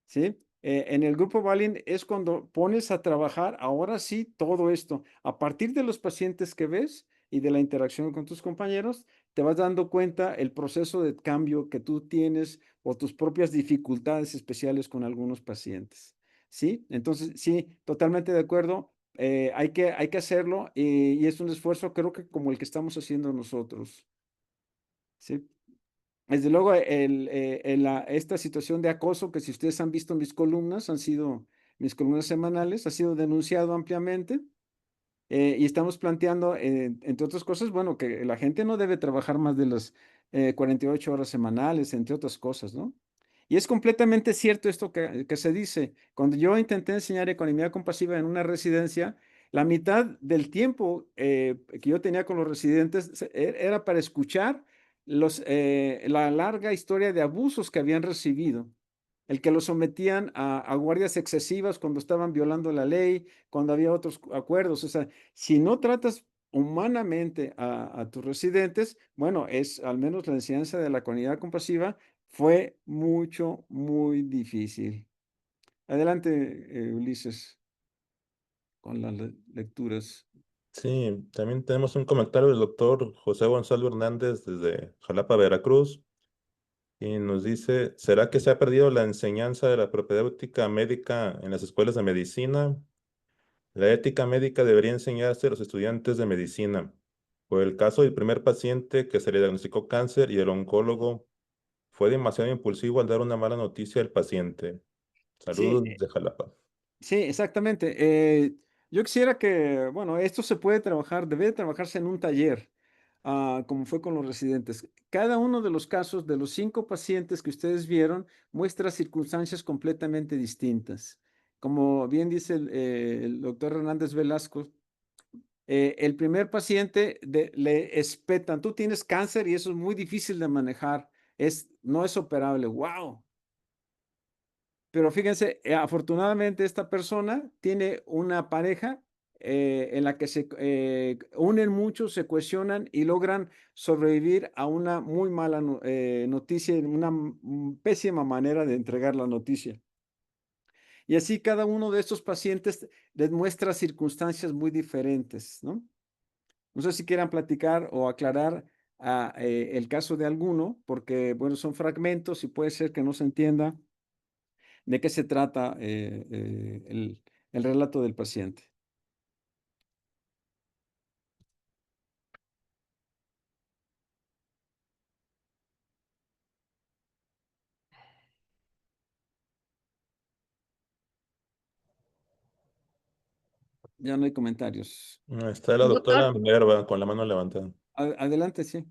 ¿sí? En el grupo Valiant es cuando pones a trabajar, ahora sí, todo esto. A partir de los pacientes que ves y de la interacción con tus compañeros, te vas dando cuenta el proceso de cambio que tú tienes o tus propias dificultades especiales con algunos pacientes, ¿sí? Entonces, sí, totalmente de acuerdo. Hay que hacerlo y es un esfuerzo, creo que como el que estamos haciendo nosotros, ¿sí? Desde luego, esta situación de acoso, que si ustedes han visto mis columnas, han sido mis columnas semanales, ha sido denunciado ampliamente y estamos planteando, entre otras cosas, bueno, que la gente no debe trabajar más de las 48 horas semanales, entre otras cosas, ¿no? Y es completamente cierto esto que se dice. Cuando yo intenté enseñar economía compasiva en una residencia, la mitad del tiempo que yo tenía con los residentes era para escuchar la larga historia de abusos que habían recibido, el que los sometían a guardias excesivas cuando estaban violando la ley, cuando había otros acuerdos. O sea, si no tratas humanamente a tus residentes, bueno, es al menos la enseñanza de la comunidad compasiva fue muy difícil. Adelante, Ulises, con las lecturas. Sí, también tenemos un comentario del doctor José Gonzalo Hernández desde Jalapa, Veracruz, y nos dice, ¿será que se ha perdido la enseñanza de la propedéutica médica en las escuelas de medicina? La ética médica debería enseñarse a los estudiantes de medicina. Por el caso del primer paciente que se le diagnosticó cáncer y el oncólogo fue demasiado impulsivo al dar una mala noticia al paciente. Sí, Saludos desde Jalapa. sí, exactamente. Yo quisiera que, bueno, esto se puede trabajar, debe trabajarse en un taller, como fue con los residentes. Cada uno de los casos de los 5 pacientes que ustedes vieron muestra circunstancias completamente distintas. Como bien dice el doctor Hernández Velasco, el primer paciente le espetan, tú tienes cáncer y eso es muy difícil de manejar, no es operable. ¡Wow! Pero fíjense, afortunadamente esta persona tiene una pareja en la que se unen mucho, se cohesionan y logran sobrevivir a una muy mala noticia, una pésima manera de entregar la noticia. Y así cada uno de estos pacientes les muestra circunstancias muy diferentes, ¿no? No sé si quieran platicar o aclarar el caso de alguno, porque, bueno, son fragmentos y puede ser que no se entienda de qué se trata el relato del paciente. Ya no hay comentarios. Está la doctora Doctor, Minerva con la mano levantada. Adelante, sí.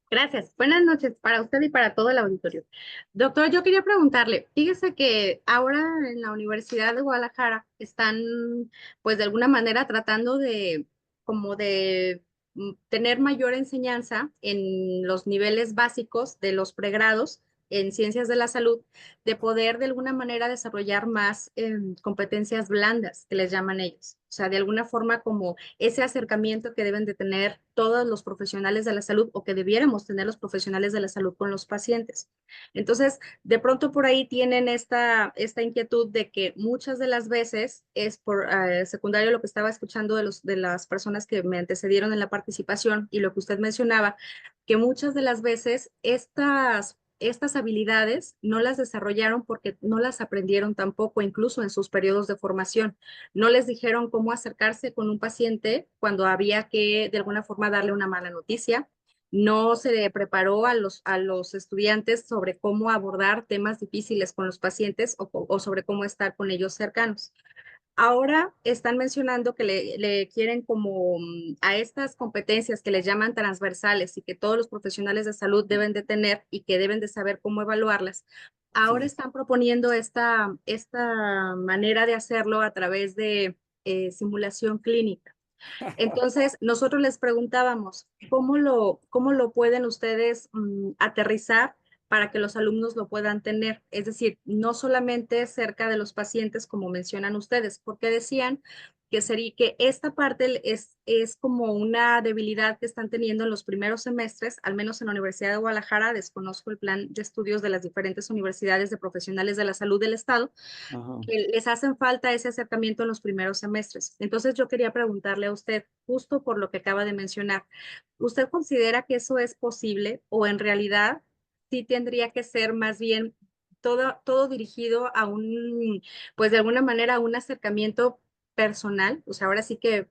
gracias. Buenas noches para usted y para todo el auditorio. Doctor, yo quería preguntarle, fíjese que ahora en la Universidad de Guadalajara están, pues de alguna manera tratando de, como de tener mayor enseñanza en los niveles básicos de los pregrados en ciencias de la salud, de poder de alguna manera desarrollar más competencias blandas, que les llaman ellos. O sea, de alguna forma como ese acercamiento que deben de tener todos los profesionales de la salud o que debiéramos tener los profesionales de la salud con los pacientes. Entonces, de pronto por ahí tienen esta inquietud de que muchas de las veces es por secundario lo que estaba escuchando de las personas que me antecedieron en la participación y lo que usted mencionaba, que muchas de las veces estas habilidades no las desarrollaron porque no las aprendieron tampoco, incluso en sus periodos de formación. No les dijeron cómo acercarse con un paciente cuando había que de alguna forma darle una mala noticia. No se le preparó a los estudiantes sobre cómo abordar temas difíciles con los pacientes o sobre cómo estar con ellos cercanos. Ahora están mencionando que le quieren como a estas competencias que les llaman transversales y que todos los profesionales de salud deben de tener y que deben de saber cómo evaluarlas. Ahora están proponiendo esta manera de hacerlo a través de simulación clínica. Entonces, nosotros les preguntábamos, cómo lo pueden ustedes aterrizar para que los alumnos lo puedan tener? Es decir, no solamente cerca de los pacientes, como mencionan ustedes, porque decían que sería que esta parte es como una debilidad que están teniendo en los primeros semestres, al menos en la Universidad de Guadalajara. Desconozco el plan de estudios de las diferentes universidades de profesionales de la salud del Estado, Ajá. que les hacen falta ese acercamiento en los primeros semestres. Entonces yo quería preguntarle a usted, justo por lo que acaba de mencionar, ¿usted considera que eso es posible o en realidad sí tendría que ser más bien todo dirigido a pues de alguna manera a un acercamiento personal? O sea, ahora sí que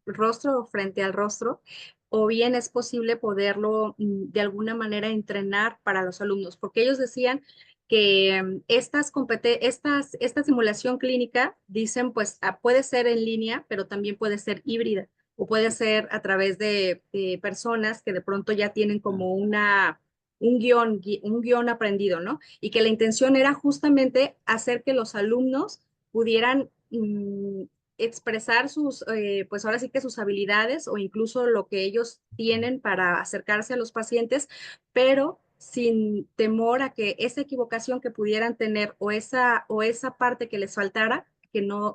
rostro frente al rostro, o bien es posible poderlo de alguna manera entrenar para los alumnos, porque ellos decían que esta simulación clínica, dicen, pues puede ser en línea, pero también puede ser híbrida o puede ser a través de personas que de pronto ya tienen como un guión aprendido, ¿no? Y que la intención era justamente hacer que los alumnos pudieran expresar pues ahora sí que sus habilidades o incluso lo que ellos tienen para acercarse a los pacientes, pero sin temor a que esa equivocación que pudieran tener o esa parte que les faltara, que no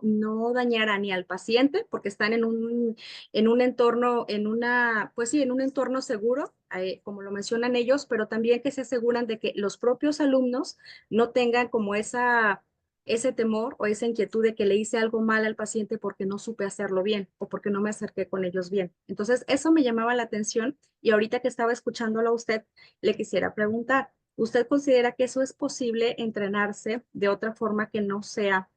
dañara ni al paciente, porque están en un entorno, pues sí, en un entorno seguro, como lo mencionan ellos, pero también que se aseguran de que los propios alumnos no tengan como ese temor o esa inquietud de que le hice algo mal al paciente porque no supe hacerlo bien o porque no me acerqué con ellos bien. Entonces, eso me llamaba la atención y ahorita que estaba escuchándolo a usted, le quisiera preguntar, ¿usted considera que eso es posible entrenarse de otra forma que no sea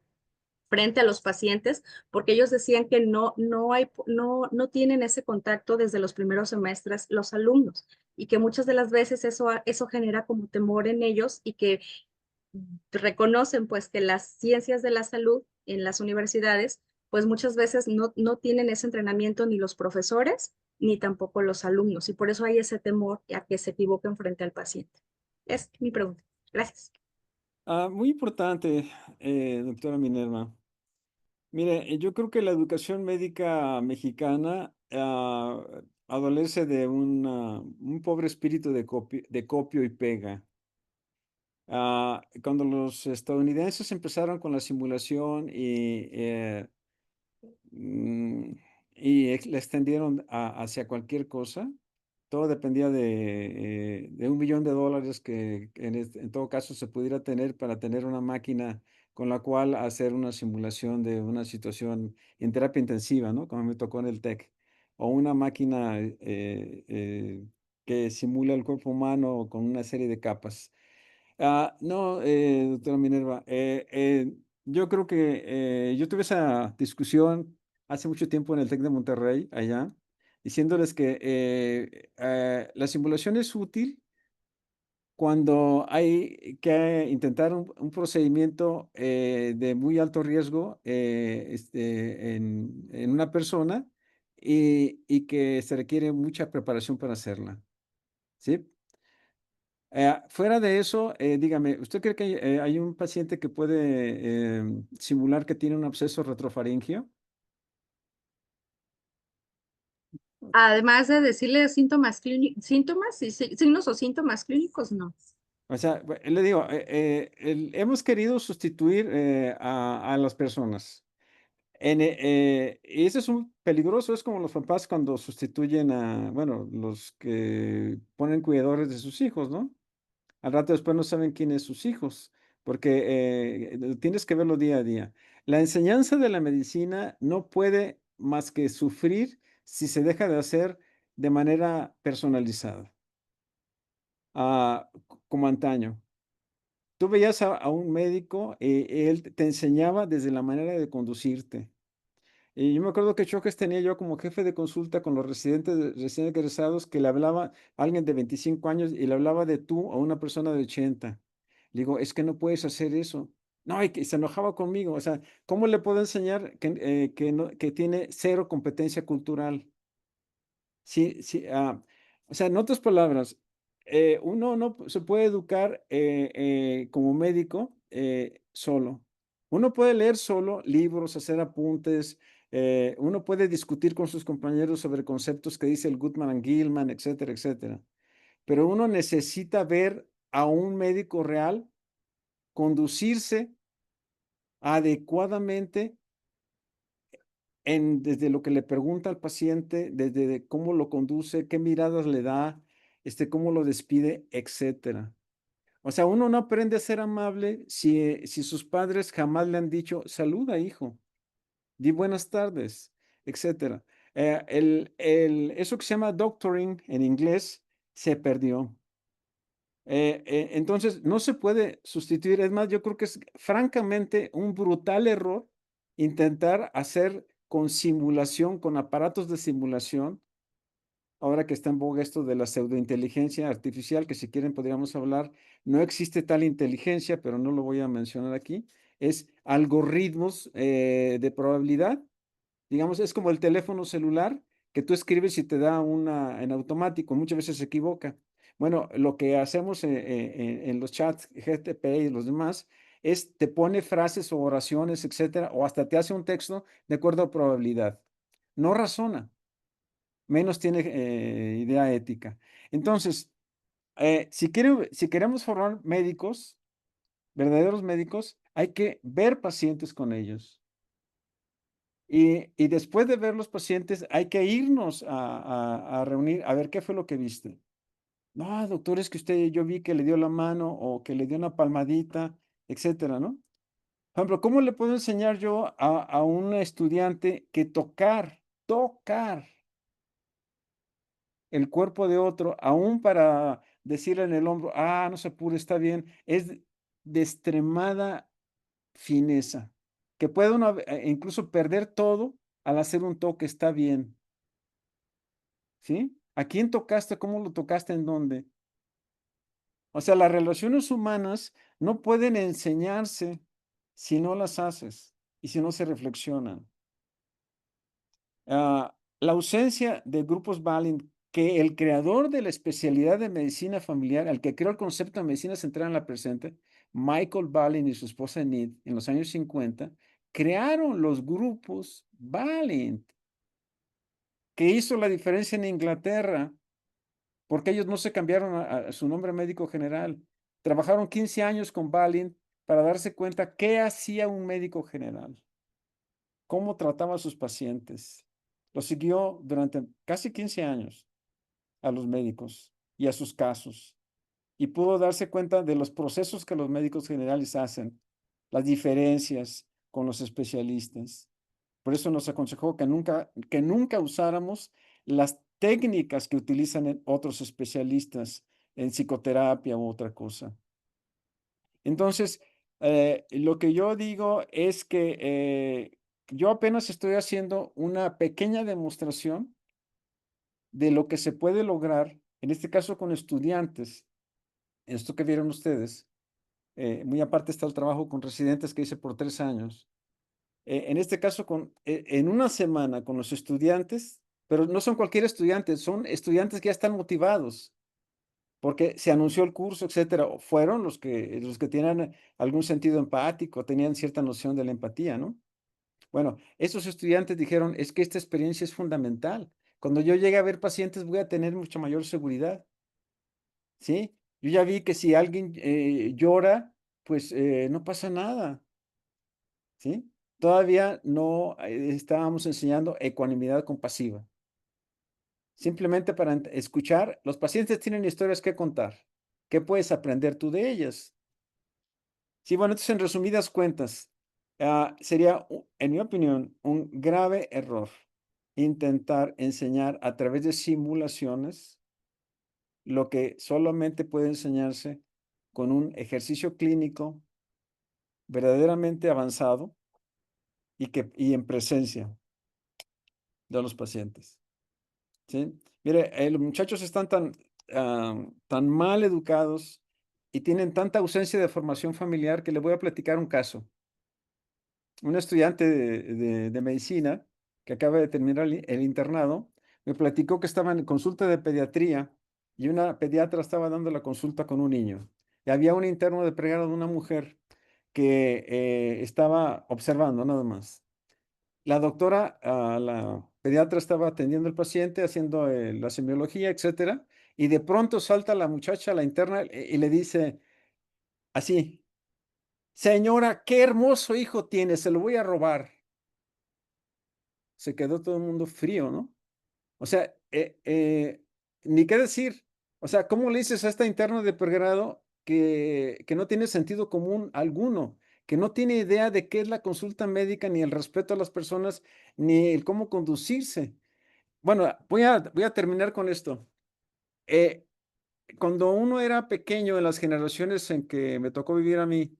frente a los pacientes? Porque ellos decían que no tienen ese contacto desde los primeros semestres los alumnos y que muchas de las veces eso genera como temor en ellos y que reconocen pues que las ciencias de la salud en las universidades pues muchas veces no tienen ese entrenamiento ni los profesores ni tampoco los alumnos y por eso hay ese temor a que se equivoquen frente al paciente. Es mi pregunta. Gracias. Muy importante, doctora Minerva. Mire, yo creo que la educación médica mexicana adolece de un pobre espíritu de copio y pega. Cuando los estadounidenses empezaron con la simulación mm, la extendieron hacia cualquier cosa, todo dependía de $1 millón que en todo caso se pudiera tener para tener una máquina con la cual hacer una simulación de una situación en terapia intensiva, ¿no? Como me tocó en el TEC, o una máquina que simula el cuerpo humano con una serie de capas. No, doctora Minerva, yo creo que yo tuve esa discusión hace mucho tiempo en el TEC de Monterrey, allá, diciéndoles que la simulación es útil cuando hay que intentar un procedimiento de muy alto riesgo en una persona y que se requiere mucha preparación para hacerla, ¿sí? Fuera de eso, dígame, ¿usted cree que hay un paciente que puede simular que tiene un absceso retrofaringeo? Además de decirle síntomas clínicos, síntomas y signos o síntomas clínicos, no. O sea, le digo, hemos querido sustituir a las personas. Y eso es un peligroso, es como los papás cuando sustituyen a, bueno, los que ponen cuidadores de sus hijos, ¿no? Al rato después no saben quiénes sus hijos, porque tienes que verlo día a día. La enseñanza de la medicina no puede más que sufrir si se deja de hacer de manera personalizada, como antaño. Tú veías a un médico, él te enseñaba desde la manera de conducirte. Y yo me acuerdo que choques tenía yo como jefe de consulta con los residentes recién egresados que le hablaba a alguien de 25 años y le hablaba de tú a una persona de 80. Le digo, es que no puedes hacer eso. No, y que se enojaba conmigo. O sea, ¿cómo le puedo enseñar que tiene cero competencia cultural? Sí, sí, o sea, en otras palabras, uno no se puede educar como médico solo. Uno puede leer solo libros, hacer apuntes, uno puede discutir con sus compañeros sobre conceptos que dice el Goodman and Gilman, etcétera, etcétera. Pero uno necesita ver a un médico real conducirse adecuadamente desde lo que le pregunta al paciente, desde cómo lo conduce, qué miradas le da, cómo lo despide, etcétera. O sea, uno no aprende a ser amable si sus padres jamás le han dicho, saluda, hijo, di buenas tardes, etcétera. Eso que se llama doctoring en inglés se perdió. Entonces, no se puede sustituir. Es más, yo creo que es francamente un brutal error intentar hacer con simulación, con aparatos de simulación, ahora que está en boga esto de la pseudointeligencia artificial, que si quieren podríamos hablar, no existe tal inteligencia, pero no lo voy a mencionar aquí, es algoritmos de probabilidad. Digamos, es como el teléfono celular que tú escribes y te da una en automático, muchas veces se equivoca. Bueno, lo que hacemos en los chats GTP y los demás es te pone frases o oraciones, etcétera, o hasta te hace un texto de acuerdo a probabilidad. No razona, menos tiene idea ética. Entonces, si queremos formar médicos, verdaderos médicos, hay que ver pacientes con ellos. Y después de ver los pacientes, hay que irnos a reunir, a ver qué fue lo que viste. No, doctor, es que yo vi que le dio la mano o que le dio una palmadita, etcétera, ¿no? Por ejemplo, ¿cómo le puedo enseñar yo a un estudiante que tocar el cuerpo de otro, aún para decirle en el hombro, no se apure, está bien, es de extremada fineza, que puede uno incluso perder todo al hacer un toque, está bien, ¿sí? ¿A quién tocaste? ¿Cómo lo tocaste? ¿En dónde? O sea, las relaciones humanas no pueden enseñarse si no las haces y si no se reflexionan. La ausencia de grupos Balint, que el creador de la especialidad de medicina familiar, el que creó el concepto de medicina centrada en la presente, Michael Balint y su esposa Enid, en los años 50, crearon los grupos Balint, que hizo la diferencia en Inglaterra, porque ellos no se cambiaron a su nombre médico general. Trabajaron 15 años con Balint para darse cuenta qué hacía un médico general, cómo trataba a sus pacientes. Lo siguió durante casi 15 años a los médicos y a sus casos y pudo darse cuenta de los procesos que los médicos generales hacen las diferencias con los especialistas. Por eso nos aconsejó que nunca usáramos las técnicas que utilizan otros especialistas en psicoterapia u otra cosa. Entonces, lo que yo digo es que yo apenas estoy haciendo una pequeña demostración de lo que se puede lograr, en este caso con estudiantes, esto que vieron ustedes. Muy aparte está el trabajo con residentes que hice por 3 años. En este caso, en una semana con los estudiantes, pero no son cualquier estudiante, son estudiantes que ya están motivados, porque se anunció el curso, etcétera. Fueron los que tienen algún sentido empático, tenían cierta noción de la empatía, ¿no? Bueno, esos estudiantes dijeron, es que esta experiencia es fundamental. Cuando yo llegue a ver pacientes voy a tener mucha mayor seguridad, ¿sí? Yo ya vi que si alguien llora, pues no pasa nada, ¿sí? Todavía no estábamos enseñando ecuanimidad compasiva. Simplemente para escuchar, los pacientes tienen historias que contar. ¿Qué puedes aprender tú de ellas? Sí, bueno, entonces en resumidas cuentas, sería, en mi opinión, un grave error intentar enseñar a través de simulaciones lo que solamente puede enseñarse con un ejercicio clínico verdaderamente avanzado y en presencia de los pacientes. ¿Sí? Mire, los muchachos están tan mal educados y tienen tanta ausencia de formación familiar que le voy a platicar un caso. Un estudiante de medicina que acaba de terminar el internado me platicó que estaba en consulta de pediatría y una pediatra estaba dando la consulta con un niño. Y había un interno de pregrado de una mujer que estaba observando nada más. La doctora, la pediatra estaba atendiendo al paciente, haciendo la semiología, etcétera, y de pronto salta la muchacha, la interna, y le dice así: señora, qué hermoso hijo tiene, se lo voy a robar. Se quedó todo el mundo frío, ¿no? O sea, ni qué decir. O sea, ¿cómo le dices a esta interna de pregrado que no tiene sentido común alguno, que no tiene idea de qué es la consulta médica, ni el respeto a las personas, ni el cómo conducirse? Bueno, voy a terminar con esto. Cuando uno era pequeño, en las generaciones en que me tocó vivir a mí,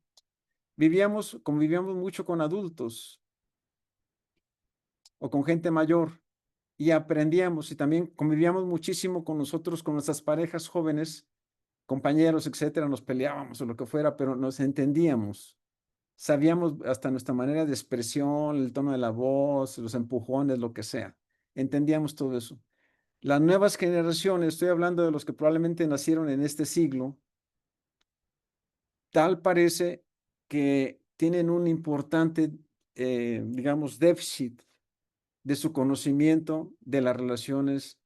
convivíamos mucho con adultos o con gente mayor y aprendíamos y también convivíamos muchísimo con nosotros, con nuestras parejas jóvenes, compañeros, etcétera, nos peleábamos o lo que fuera, pero nos entendíamos. Sabíamos hasta nuestra manera de expresión, el tono de la voz, los empujones, lo que sea. Entendíamos todo eso. Las nuevas generaciones, estoy hablando de los que probablemente nacieron en este siglo, tal parece que tienen un importante, digamos, déficit de su conocimiento de las relaciones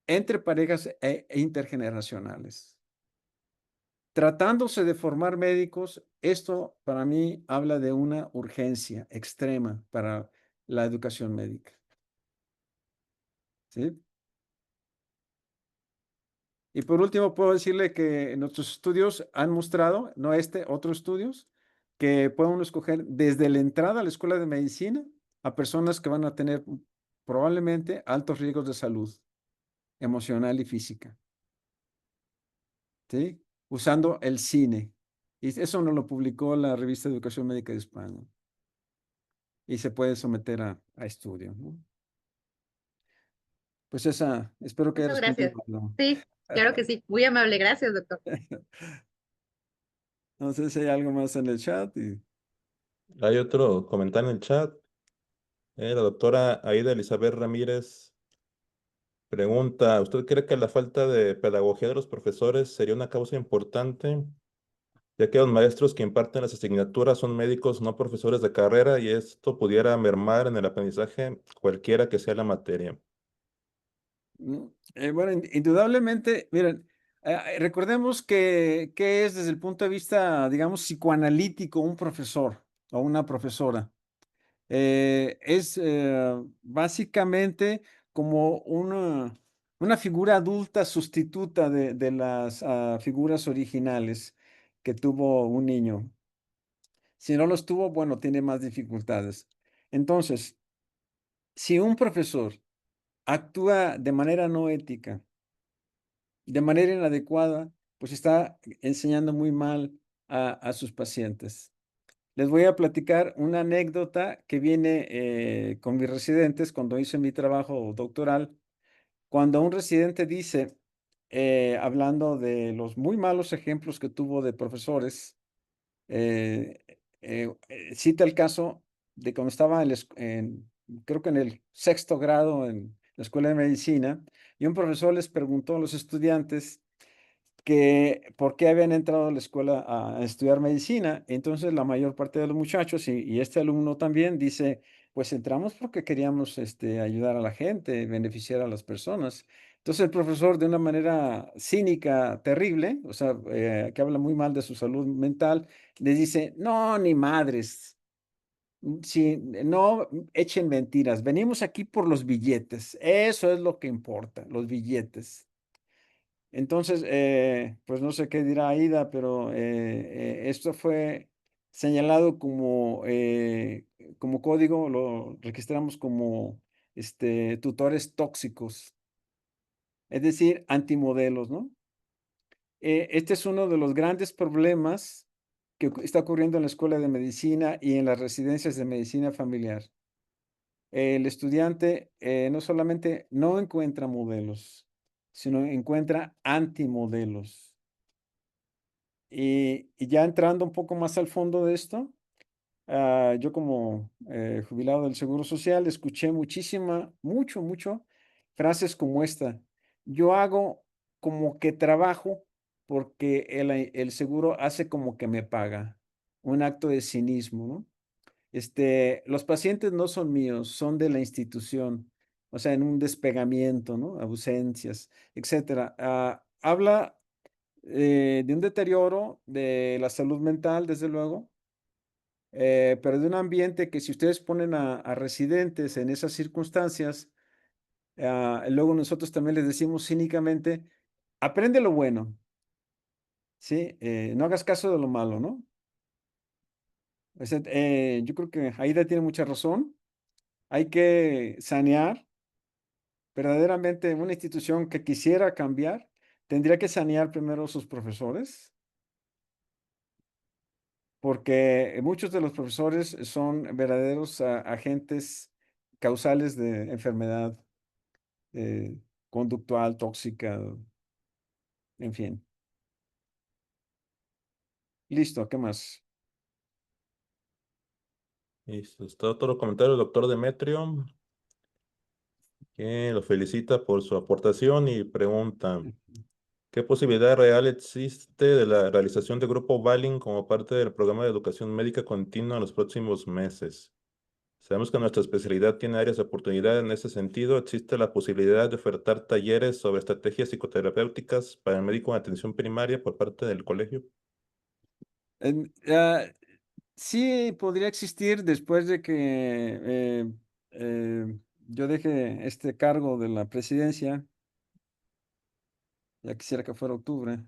entre parejas e intergeneracionales. Tratándose de formar médicos, esto para mí habla de una urgencia extrema para la educación médica. ¿Sí? Y por último, puedo decirle que nuestros estudios han mostrado, no otros estudios, que puede uno escoger desde la entrada a la escuela de medicina a personas que van a tener probablemente altos riesgos de salud emocional y física. ¿Sí? Usando el cine. Y eso nos lo publicó la revista Educación Médica de España. Y se puede someter a estudio, ¿no? Pues espero que haya Muchas gracias. respondido. Sí, claro que sí. Muy amable. Gracias, doctor. No sé si hay algo más en el chat. Hay otro comentario en el chat. La doctora Aida Elizabeth Ramírez pregunta, ¿usted cree que la falta de pedagogía de los profesores sería una causa importante, ya que los maestros que imparten las asignaturas son médicos, no profesores de carrera, y esto pudiera mermar en el aprendizaje cualquiera que sea la materia? Bueno, indudablemente, miren, recordemos que es desde el punto de vista, digamos, psicoanalítico un profesor o una profesora. Es básicamente como una figura adulta sustituta de las figuras originales que tuvo un niño. Si no los tuvo, bueno, tiene más dificultades. Entonces, si un profesor actúa de manera no ética, de manera inadecuada, pues está enseñando muy mal a sus pacientes. Les voy a platicar una anécdota que viene con mis residentes cuando hice mi trabajo doctoral. Cuando un residente dice, hablando de los muy malos ejemplos que tuvo de profesores, cita el caso de cuando estaba creo que en el 6º grado en la escuela de medicina, y un profesor les preguntó a los estudiantes que por qué habían entrado a la escuela a estudiar medicina. Entonces la mayor parte de los muchachos y este alumno también dice, pues entramos porque queríamos ayudar a la gente, beneficiar a las personas. Entonces el profesor de una manera cínica, terrible, o sea, que habla muy mal de su salud mental, les dice, no, ni madres. Si no echen mentiras, venimos aquí por los billetes, eso es lo que importa, los billetes. Entonces, pues no sé qué dirá Aida, pero esto fue señalado como código, lo registramos como tutores tóxicos, es decir, antimodelos, ¿no? Este es uno de los grandes problemas que está ocurriendo en la escuela de medicina y en las residencias de medicina familiar. El estudiante no solamente no encuentra modelos, sino encuentra antimodelos. Y ya entrando un poco más al fondo de esto, yo como jubilado del Seguro Social escuché mucho frases como esta. Yo hago como que trabajo porque el seguro hace como que me paga. Un acto de cinismo, ¿no? Los pacientes no son míos, son de la institución. O sea, en un despegamiento, ¿no? Ausencias, etcétera. Habla de un deterioro de la salud mental, desde luego, pero de un ambiente que si ustedes ponen a residentes en esas circunstancias, luego nosotros también les decimos cínicamente, aprende lo bueno, ¿sí? No hagas caso de lo malo, ¿no? O sea, yo creo que Aida tiene mucha razón. Hay que sanear verdaderamente una institución que quisiera cambiar. Tendría que sanear primero sus profesores, porque muchos de los profesores son verdaderos agentes causales de enfermedad conductual, tóxica, en fin. Listo, ¿qué más? Listo, está otro comentario del doctor Demetrio, que lo felicita por su aportación y pregunta, ¿qué posibilidad real existe de la realización de Grupo Balin como parte del programa de educación médica continua en los próximos meses? Sabemos que nuestra especialidad tiene áreas de oportunidad en ese sentido. ¿Existe la posibilidad de ofertar talleres sobre estrategias psicoterapéuticas para el médico en atención primaria por parte del colegio? Sí, podría existir después de que yo deje este cargo de la presidencia. Ya quisiera que fuera octubre.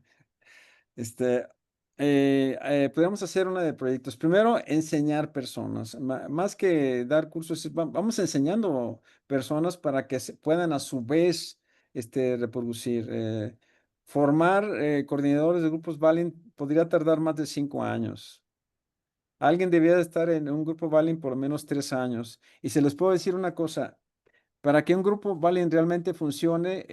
Podríamos hacer una de proyectos. Primero, enseñar personas. Más que dar cursos, vamos enseñando personas para que se puedan a su vez reproducir. Formar coordinadores de grupos Valen podría tardar más de 5 años. Alguien debía de estar en un grupo Valen por lo menos 3 años. Y se les puedo decir una cosa, para que un grupo Valen realmente funcione,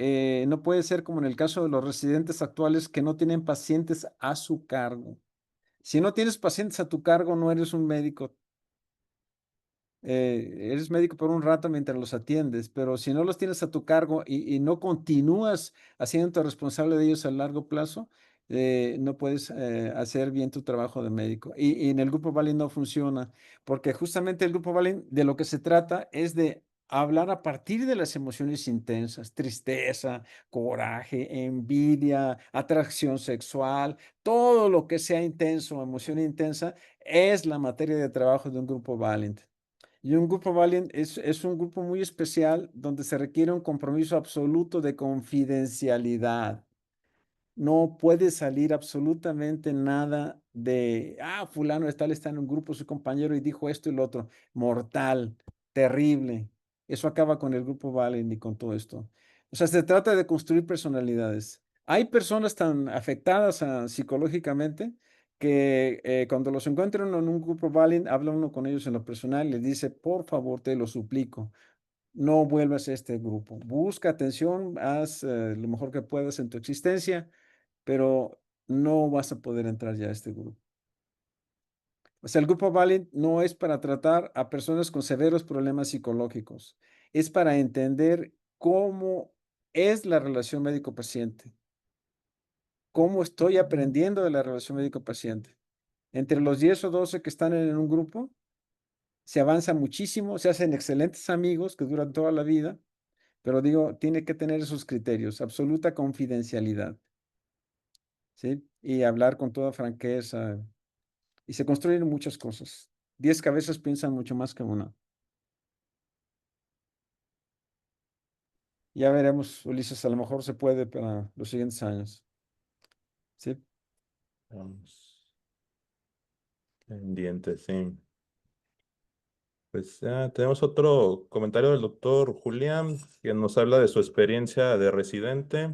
no puede ser como en el caso de los residentes actuales que no tienen pacientes a su cargo. Si no tienes pacientes a tu cargo, no eres un médico. Eres médico por un rato mientras los atiendes, pero si no los tienes a tu cargo y no continúas haciéndote responsable de ellos a largo plazo, no puedes hacer bien tu trabajo de médico. Y en el grupo Valen no funciona, porque justamente el grupo Valen de lo que se trata es de hablar a partir de las emociones intensas, tristeza, coraje, envidia, atracción sexual, todo lo que sea intenso, emoción intensa, es la materia de trabajo de un grupo Valiant. Y un grupo Valiant es un grupo muy especial donde se requiere un compromiso absoluto de confidencialidad. No puede salir absolutamente nada de, fulano de tal está en un grupo, su compañero y dijo esto y lo otro. Mortal, terrible. Eso acaba con el grupo Valen y con todo esto. O sea, se trata de construir personalidades. Hay personas tan afectadas psicológicamente que cuando los encuentran en un grupo Valen, habla uno con ellos en lo personal y les dice, por favor, te lo suplico, no vuelvas a este grupo. Busca atención, haz lo mejor que puedas en tu existencia, pero no vas a poder entrar ya a este grupo. O sea, el grupo Valiant no es para tratar a personas con severos problemas psicológicos, es para entender cómo es la relación médico-paciente, cómo estoy aprendiendo de la relación médico-paciente. Entre los 10 o 12 que están en un grupo, se avanza muchísimo, se hacen excelentes amigos que duran toda la vida, pero digo, tiene que tener esos criterios, absoluta confidencialidad, ¿sí? Y hablar con toda franqueza. Y se construyen muchas cosas. 10 cabezas piensan mucho más que una. Ya veremos, Ulises, a lo mejor se puede para los siguientes años. ¿Sí? Vamos. Pendiente, sí. Pues ya tenemos otro comentario del doctor Julián, que nos habla de su experiencia de residente.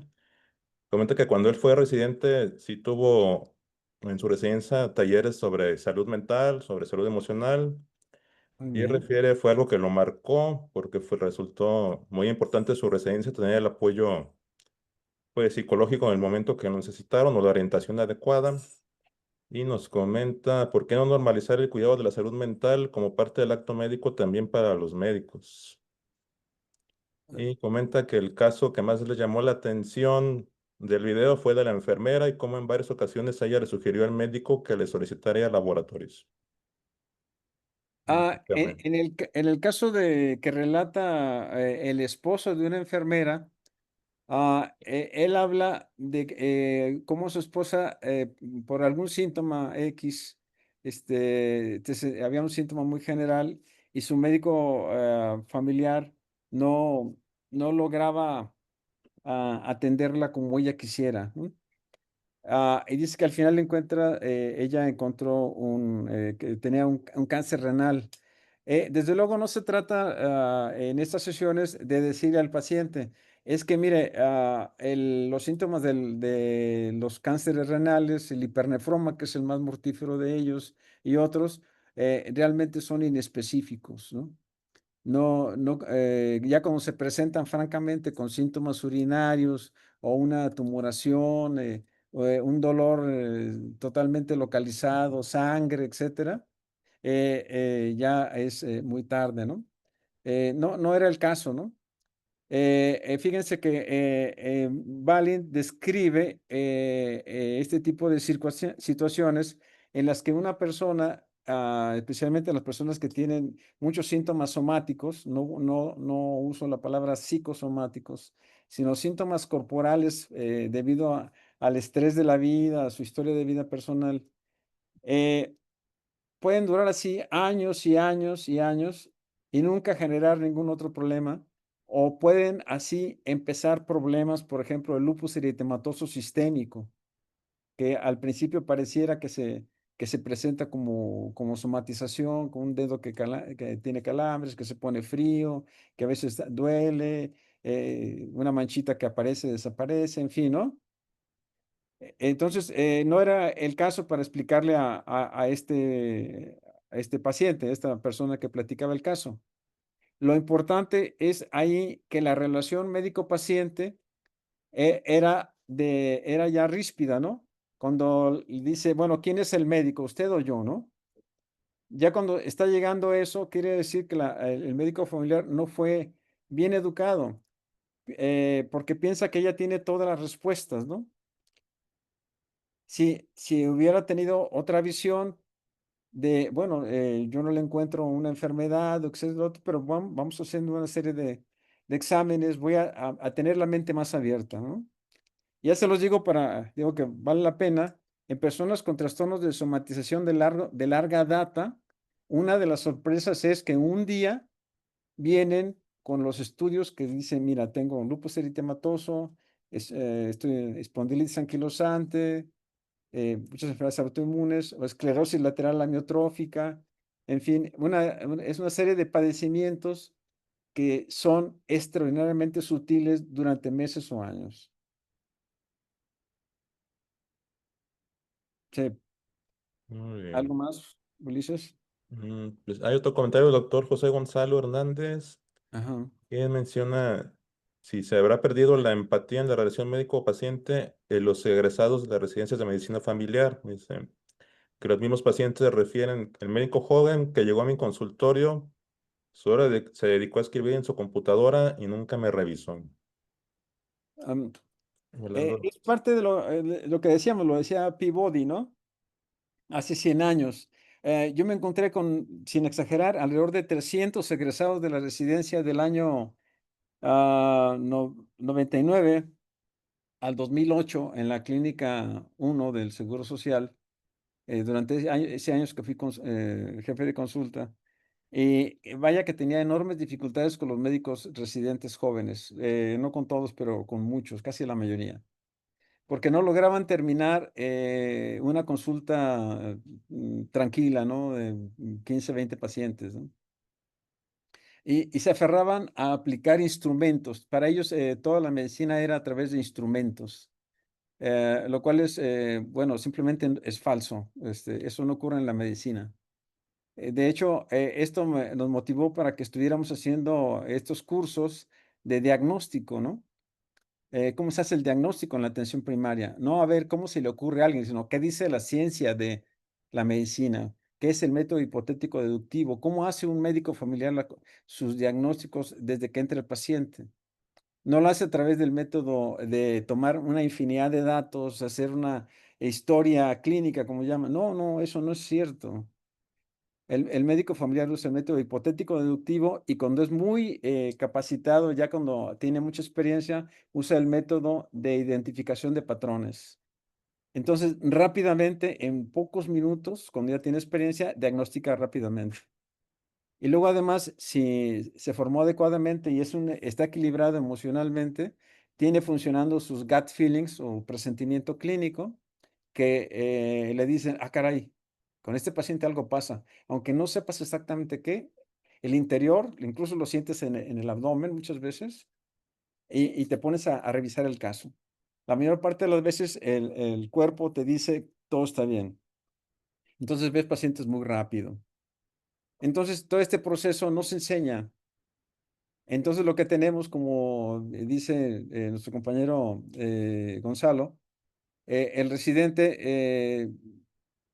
Comenta que cuando él fue residente, sí tuvo en su residencia talleres sobre salud mental, sobre salud emocional. Muy Y bien. refiere, fue algo que lo marcó porque resultó muy importante su residencia, tener el apoyo pues, psicológico en el momento que lo necesitaron o la orientación adecuada. Y nos comenta, ¿por qué no normalizar el cuidado de la salud mental como parte del acto médico también para los médicos? Y comenta que el caso que más le llamó la atención del video fue de la enfermera y cómo en varias ocasiones ella le sugirió al médico que le solicitaría laboratorios. En el caso de que relata el esposo de una enfermera, él habla de cómo su esposa, por algún síntoma X, había un síntoma muy general y su médico familiar no, no lograba atenderla como ella quisiera, ¿no? Y dice que al final ella encontró que tenía un cáncer renal. Desde luego no se trata en estas sesiones de decirle al paciente, es que mire, los síntomas de los cánceres renales, el hipernefroma, que es el más mortífero de ellos, y otros, realmente son inespecíficos, ¿no? Ya cuando se presentan francamente con síntomas urinarios o una tumoración, un dolor totalmente localizado, sangre, etcétera, ya es muy tarde, ¿no? No era el caso, ¿no? Fíjense que Balint describe este tipo de situaciones en las que una persona, especialmente las personas que tienen muchos síntomas somáticos, no uso la palabra psicosomáticos, sino síntomas corporales al estrés de la vida, a su historia de vida personal, pueden durar así años y años y años y nunca generar ningún otro problema. O pueden así empezar problemas, por ejemplo, el lupus eritematoso sistémico, que al principio pareciera que se presenta como somatización, con un dedo que tiene calambres, que se pone frío, que a veces duele, una manchita que aparece, desaparece, en fin, ¿no? Entonces, no era el caso para explicarle a este paciente, a esta persona que platicaba el caso. Lo importante es ahí que la relación médico-paciente era ya ríspida, ¿no? Cuando dice, bueno, ¿quién es el médico, usted o yo, no? Ya cuando está llegando eso, quiere decir que el médico familiar no fue bien educado, porque piensa que ella tiene todas las respuestas, ¿no? Si hubiera tenido otra visión bueno, yo no le encuentro una enfermedad, etcétera, pero vamos haciendo una serie de exámenes, voy a tener la mente más abierta, ¿no? Ya se los digo que vale la pena. En personas con trastornos de somatización de larga data, una de las sorpresas es que un día vienen con los estudios que dicen, mira, tengo lupus eritematoso, espondilitis anquilosante, muchas enfermedades autoinmunes o esclerosis lateral amiotrófica, en fin, es una serie de padecimientos que son extraordinariamente sutiles durante meses o años. Sí. Muy bien. ¿Algo más, Ulises? Pues hay otro comentario del doctor José Gonzalo Hernández, Ajá. que menciona si se habrá perdido la empatía en la relación médico-paciente en los egresados de las residencias de medicina familiar. Dice que los mismos pacientes refieren, el médico joven que llegó a mi consultorio se dedicó a escribir en su computadora y nunca me revisó. Hablando- Es parte de lo que decíamos, lo decía Peabody, ¿no? Hace 100 años. Yo me encontré con, sin exagerar, alrededor de 300 egresados de la residencia del año 99 al 2008 en la Clínica 1 del Seguro Social, durante ese años que fui jefe de consulta. Y vaya que tenía enormes dificultades con los médicos residentes jóvenes, no con todos, pero con muchos, casi la mayoría, porque no lograban terminar una consulta tranquila, ¿no? De 15, 20 pacientes, ¿no? Y se aferraban a aplicar instrumentos. Para ellos toda la medicina era a través de instrumentos, lo cual es, bueno, simplemente es falso. Eso no ocurre en la medicina. De hecho, esto nos motivó para que estuviéramos haciendo estos cursos de diagnóstico, ¿no? ¿Cómo se hace el diagnóstico en la atención primaria? No a ver cómo se le ocurre a alguien, sino qué dice la ciencia de la medicina, qué es el método hipotético deductivo, cómo hace un médico familiar sus diagnósticos desde que entra el paciente. No lo hace a través del método de tomar una infinidad de datos, hacer una historia clínica, como llaman. No, no, eso no es cierto. El médico familiar usa el método hipotético deductivo y cuando es muy capacitado, ya cuando tiene mucha experiencia, usa el método de identificación de patrones. Entonces, rápidamente, en pocos minutos, cuando ya tiene experiencia, diagnostica rápidamente. Y luego, además, si se formó adecuadamente y está equilibrado emocionalmente, tiene funcionando sus gut feelings o presentimiento clínico, que le dicen, ah, caray, con este paciente algo pasa. Aunque no sepas exactamente qué, el interior, incluso lo sientes en el abdomen muchas veces, y te pones a revisar el caso. La mayor parte de las veces el cuerpo te dice, todo está bien. Entonces ves pacientes muy rápido. Entonces, todo este proceso no se enseña. Entonces, lo que tenemos, como dice nuestro compañero Gonzalo, el residente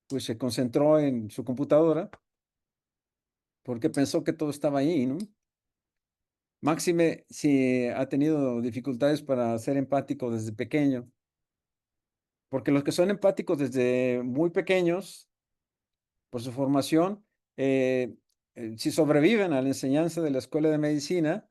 pues se concentró en su computadora porque pensó que todo estaba ahí, ¿no? Máxime si ha tenido dificultades para ser empático desde pequeño, porque los que son empáticos desde muy pequeños, por su formación, si sobreviven a la enseñanza de la escuela de medicina,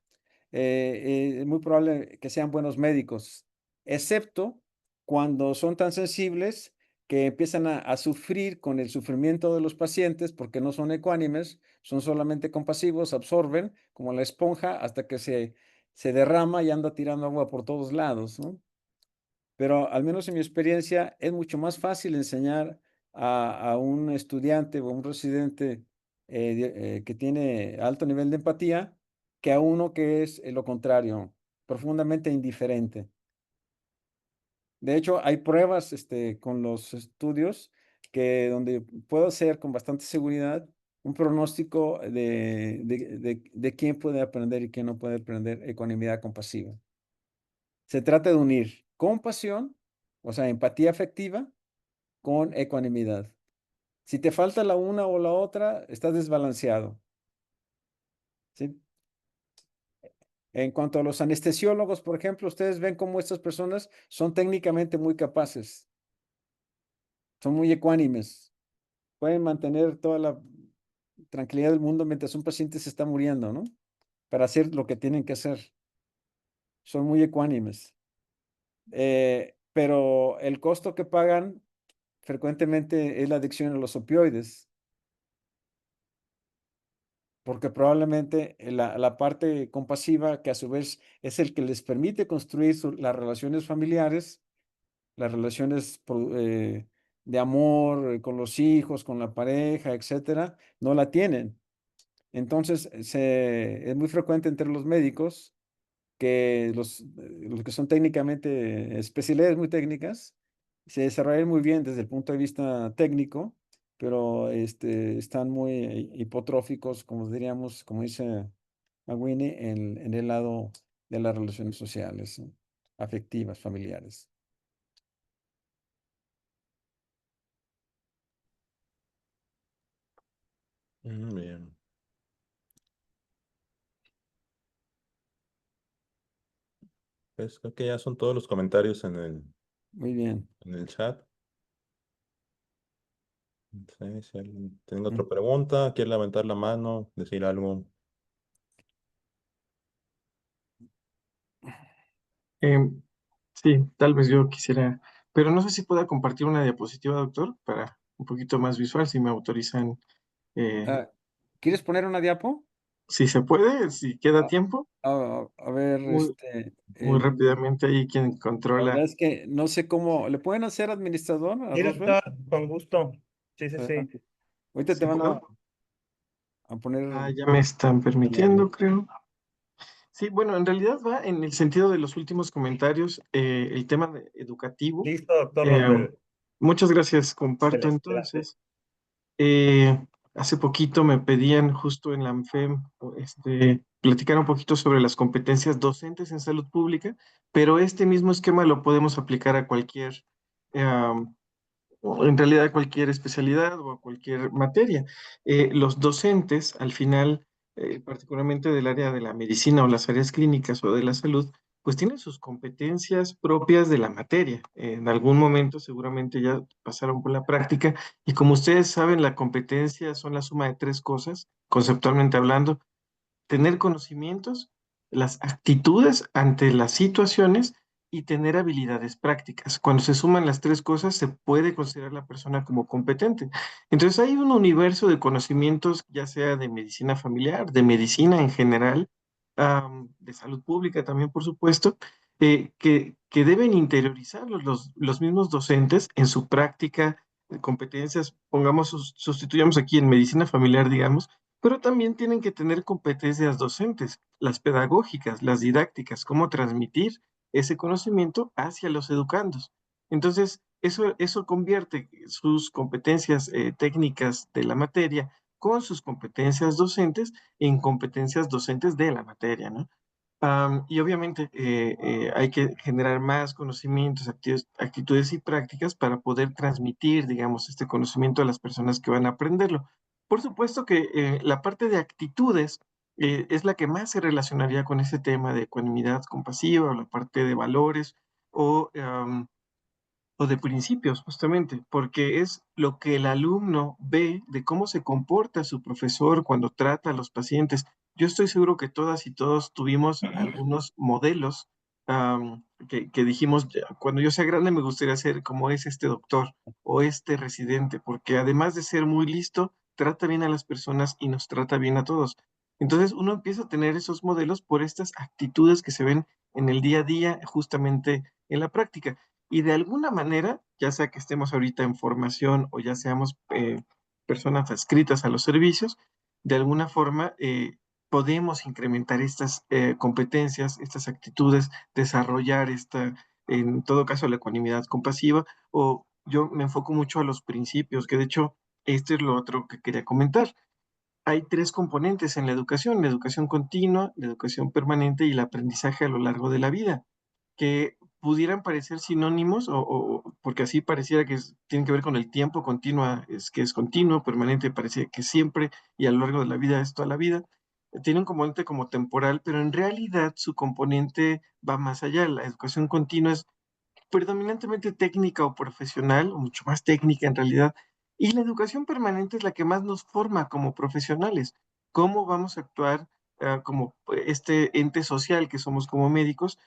es muy probable que sean buenos médicos, excepto cuando son tan sensibles que empiezan a sufrir con el sufrimiento de los pacientes porque no son ecuánimes, son solamente compasivos, absorben como la esponja hasta que se derrama y anda tirando agua por todos lados, ¿no? Pero al menos en mi experiencia es mucho más fácil enseñar a un estudiante o a un residente que tiene alto nivel de empatía que a uno que es lo contrario, profundamente indiferente. De hecho, hay pruebas con los estudios donde puedo hacer con bastante seguridad un pronóstico de quién puede aprender y quién no puede aprender ecuanimidad compasiva. Se trata de unir compasión, o sea, empatía afectiva, con ecuanimidad. Si te falta la una o la otra, estás desbalanceado. ¿Sí? En cuanto a los anestesiólogos, por ejemplo, ustedes ven cómo estas personas son técnicamente muy capaces, son muy ecuánimes, pueden mantener toda la tranquilidad del mundo mientras un paciente se está muriendo, ¿no? Para hacer lo que tienen que hacer. Son muy ecuánimes. Pero el costo que pagan frecuentemente es la adicción a los opioides. porque probablemente la parte compasiva, que a su vez es el que les permite construir las relaciones familiares, las relaciones de amor con los hijos, con la pareja, etcétera, no la tienen. Entonces, es muy frecuente entre los médicos que los que son técnicamente especialidades muy técnicas se desarrollan muy bien desde el punto de vista técnico, pero están muy hipotróficos, como diríamos, como dice Maguini, en el lado de las relaciones sociales, afectivas, familiares. Bien. Pues creo que ya son todos los comentarios Muy bien. en el chat. No sé si alguien tiene otra Mm. pregunta, quiere levantar la mano, decir algo. Sí, tal vez yo quisiera, pero no sé si pueda compartir una diapositiva, doctor, para un poquito más visual, si me autorizan, eh, Ah, ¿quieres poner una diapo? si se puede, si queda Ah, tiempo, a ver, muy, muy rápidamente ahí quien la verdad controla. es que no sé cómo. ¿Le pueden hacer administrador a Sí, Roosevelt? doctor, con gusto. Sí, sí, sí. Adelante. Ahorita te ¿Sí van puedo? a poner Ya me están permitiendo, el creo. Sí, bueno, en realidad va en el sentido de los últimos comentarios, el tema educativo. Listo, doctor Eh, Roosevelt. Muchas gracias, comparto Excelente, gracias. entonces. Hace poquito me pedían justo en la ANFEM platicar un poquito sobre las competencias docentes en salud pública, pero este mismo esquema lo podemos aplicar a cualquier, o en realidad a cualquier especialidad o a cualquier materia. Los docentes, al final, particularmente del área de la medicina o las áreas clínicas o de la salud, pues tienen sus competencias propias de la materia. En algún momento seguramente ya pasaron por la práctica y como ustedes saben, la competencia son la suma de tres cosas, conceptualmente hablando: tener conocimientos, las actitudes ante las situaciones y tener habilidades prácticas. Cuando se suman las tres cosas, se puede considerar la persona como competente. Entonces hay un universo de conocimientos, ya sea de medicina familiar, de medicina en general, de salud pública también, por supuesto, que deben interiorizar los mismos docentes en su práctica de competencias. Pongamos, sustituyamos aquí en medicina familiar, digamos, pero también tienen que tener competencias docentes, las pedagógicas, las didácticas, cómo transmitir ese conocimiento hacia los educandos. Entonces, eso convierte sus competencias técnicas de la materia con sus competencias docentes en competencias docentes de la materia, ¿no? Y obviamente hay que generar más conocimientos, actitudes y prácticas para poder transmitir, digamos, este conocimiento a las personas que van a aprenderlo. Por supuesto que la parte de actitudes es la que más se relacionaría con ese tema de ecuanimidad compasiva, o la parte de valores o, o de principios, justamente, porque es lo que el alumno ve de cómo se comporta su profesor cuando trata a los pacientes. Yo estoy seguro que todas y todos tuvimos algunos modelos que dijimos: Cuando yo sea grande me gustaría ser como es este doctor o este residente", porque además de ser muy listo, trata bien a las personas y nos trata bien a todos. Entonces uno empieza a tener esos modelos por estas actitudes que se ven en el día a día, justamente en la práctica. Y de alguna manera, ya sea que estemos ahorita en formación o ya seamos personas adscritas a los servicios, de alguna forma podemos incrementar estas competencias, estas actitudes, desarrollar en todo caso, la ecuanimidad compasiva, o yo me enfoco mucho a los principios, que de hecho, este es lo otro que quería comentar. Hay tres componentes en la educación continua, la educación permanente y el aprendizaje a lo largo de la vida, que pudieran parecer sinónimos, porque así pareciera que tienen que ver con el tiempo. Continua es que es continuo, permanente parece que siempre y a lo largo de la vida es toda la vida. Tiene un componente como temporal, pero en realidad su componente va más allá. La educación continua es predominantemente técnica o profesional, o mucho más técnica en realidad, y la educación permanente es la que más nos forma como profesionales. ¿Cómo vamos a actuar como este ente social que somos como médicos,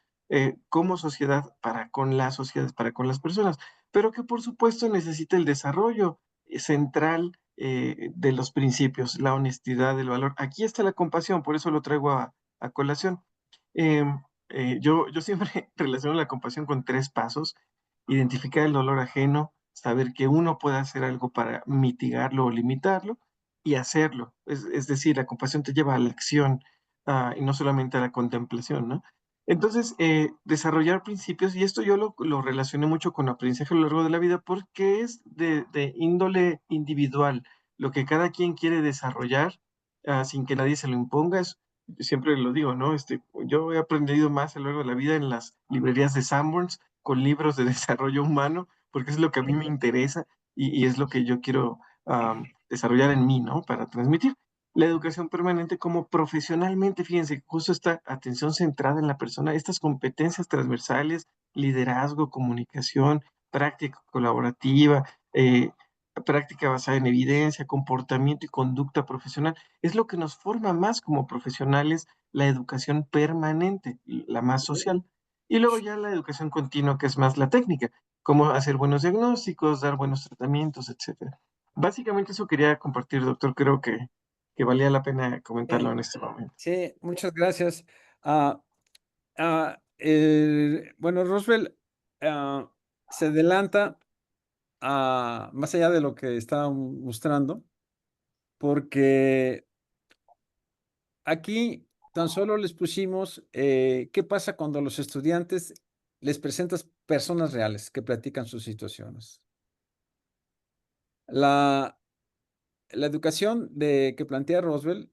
como sociedad para con la sociedad, para con las personas? Pero que por supuesto necesita el desarrollo central de los principios, la honestidad, el valor. Aquí está la compasión, por eso lo traigo a colación. Yo siempre relaciono la compasión con 3 pasos: identificar el dolor ajeno, saber que uno puede hacer algo para mitigarlo o limitarlo y hacerlo. Es decir, la compasión te lleva a la acción, y no solamente a la contemplación, ¿no? Entonces, desarrollar principios, y esto yo lo relacioné mucho con aprendizaje a lo largo de la vida porque es de índole individual. Lo que cada quien quiere desarrollar, sin que nadie se lo imponga, siempre lo digo, ¿no? Yo he aprendido más a lo largo de la vida en las librerías de Sanborns con libros de desarrollo humano, porque es lo que a mí me interesa y es lo que yo quiero desarrollar en mí, ¿no? Para transmitir. La educación permanente como profesionalmente, fíjense, justo esta atención centrada en la persona, estas competencias transversales, liderazgo, comunicación, práctica colaborativa, práctica basada en evidencia, comportamiento y conducta profesional, es lo que nos forma más como profesionales, la educación permanente, la más social. Y luego ya la educación continua, que es más la técnica, cómo hacer buenos diagnósticos, dar buenos tratamientos, etcétera. Básicamente eso quería compartir, doctor. Creo que valía la pena comentarlo en este momento. Sí, muchas gracias. Bueno, Roosevelt se adelanta más allá de lo que estaba mostrando, porque aquí tan solo les pusimos qué pasa cuando a los estudiantes les presentas personas reales que platican sus situaciones. La educación que plantea Roosevelt,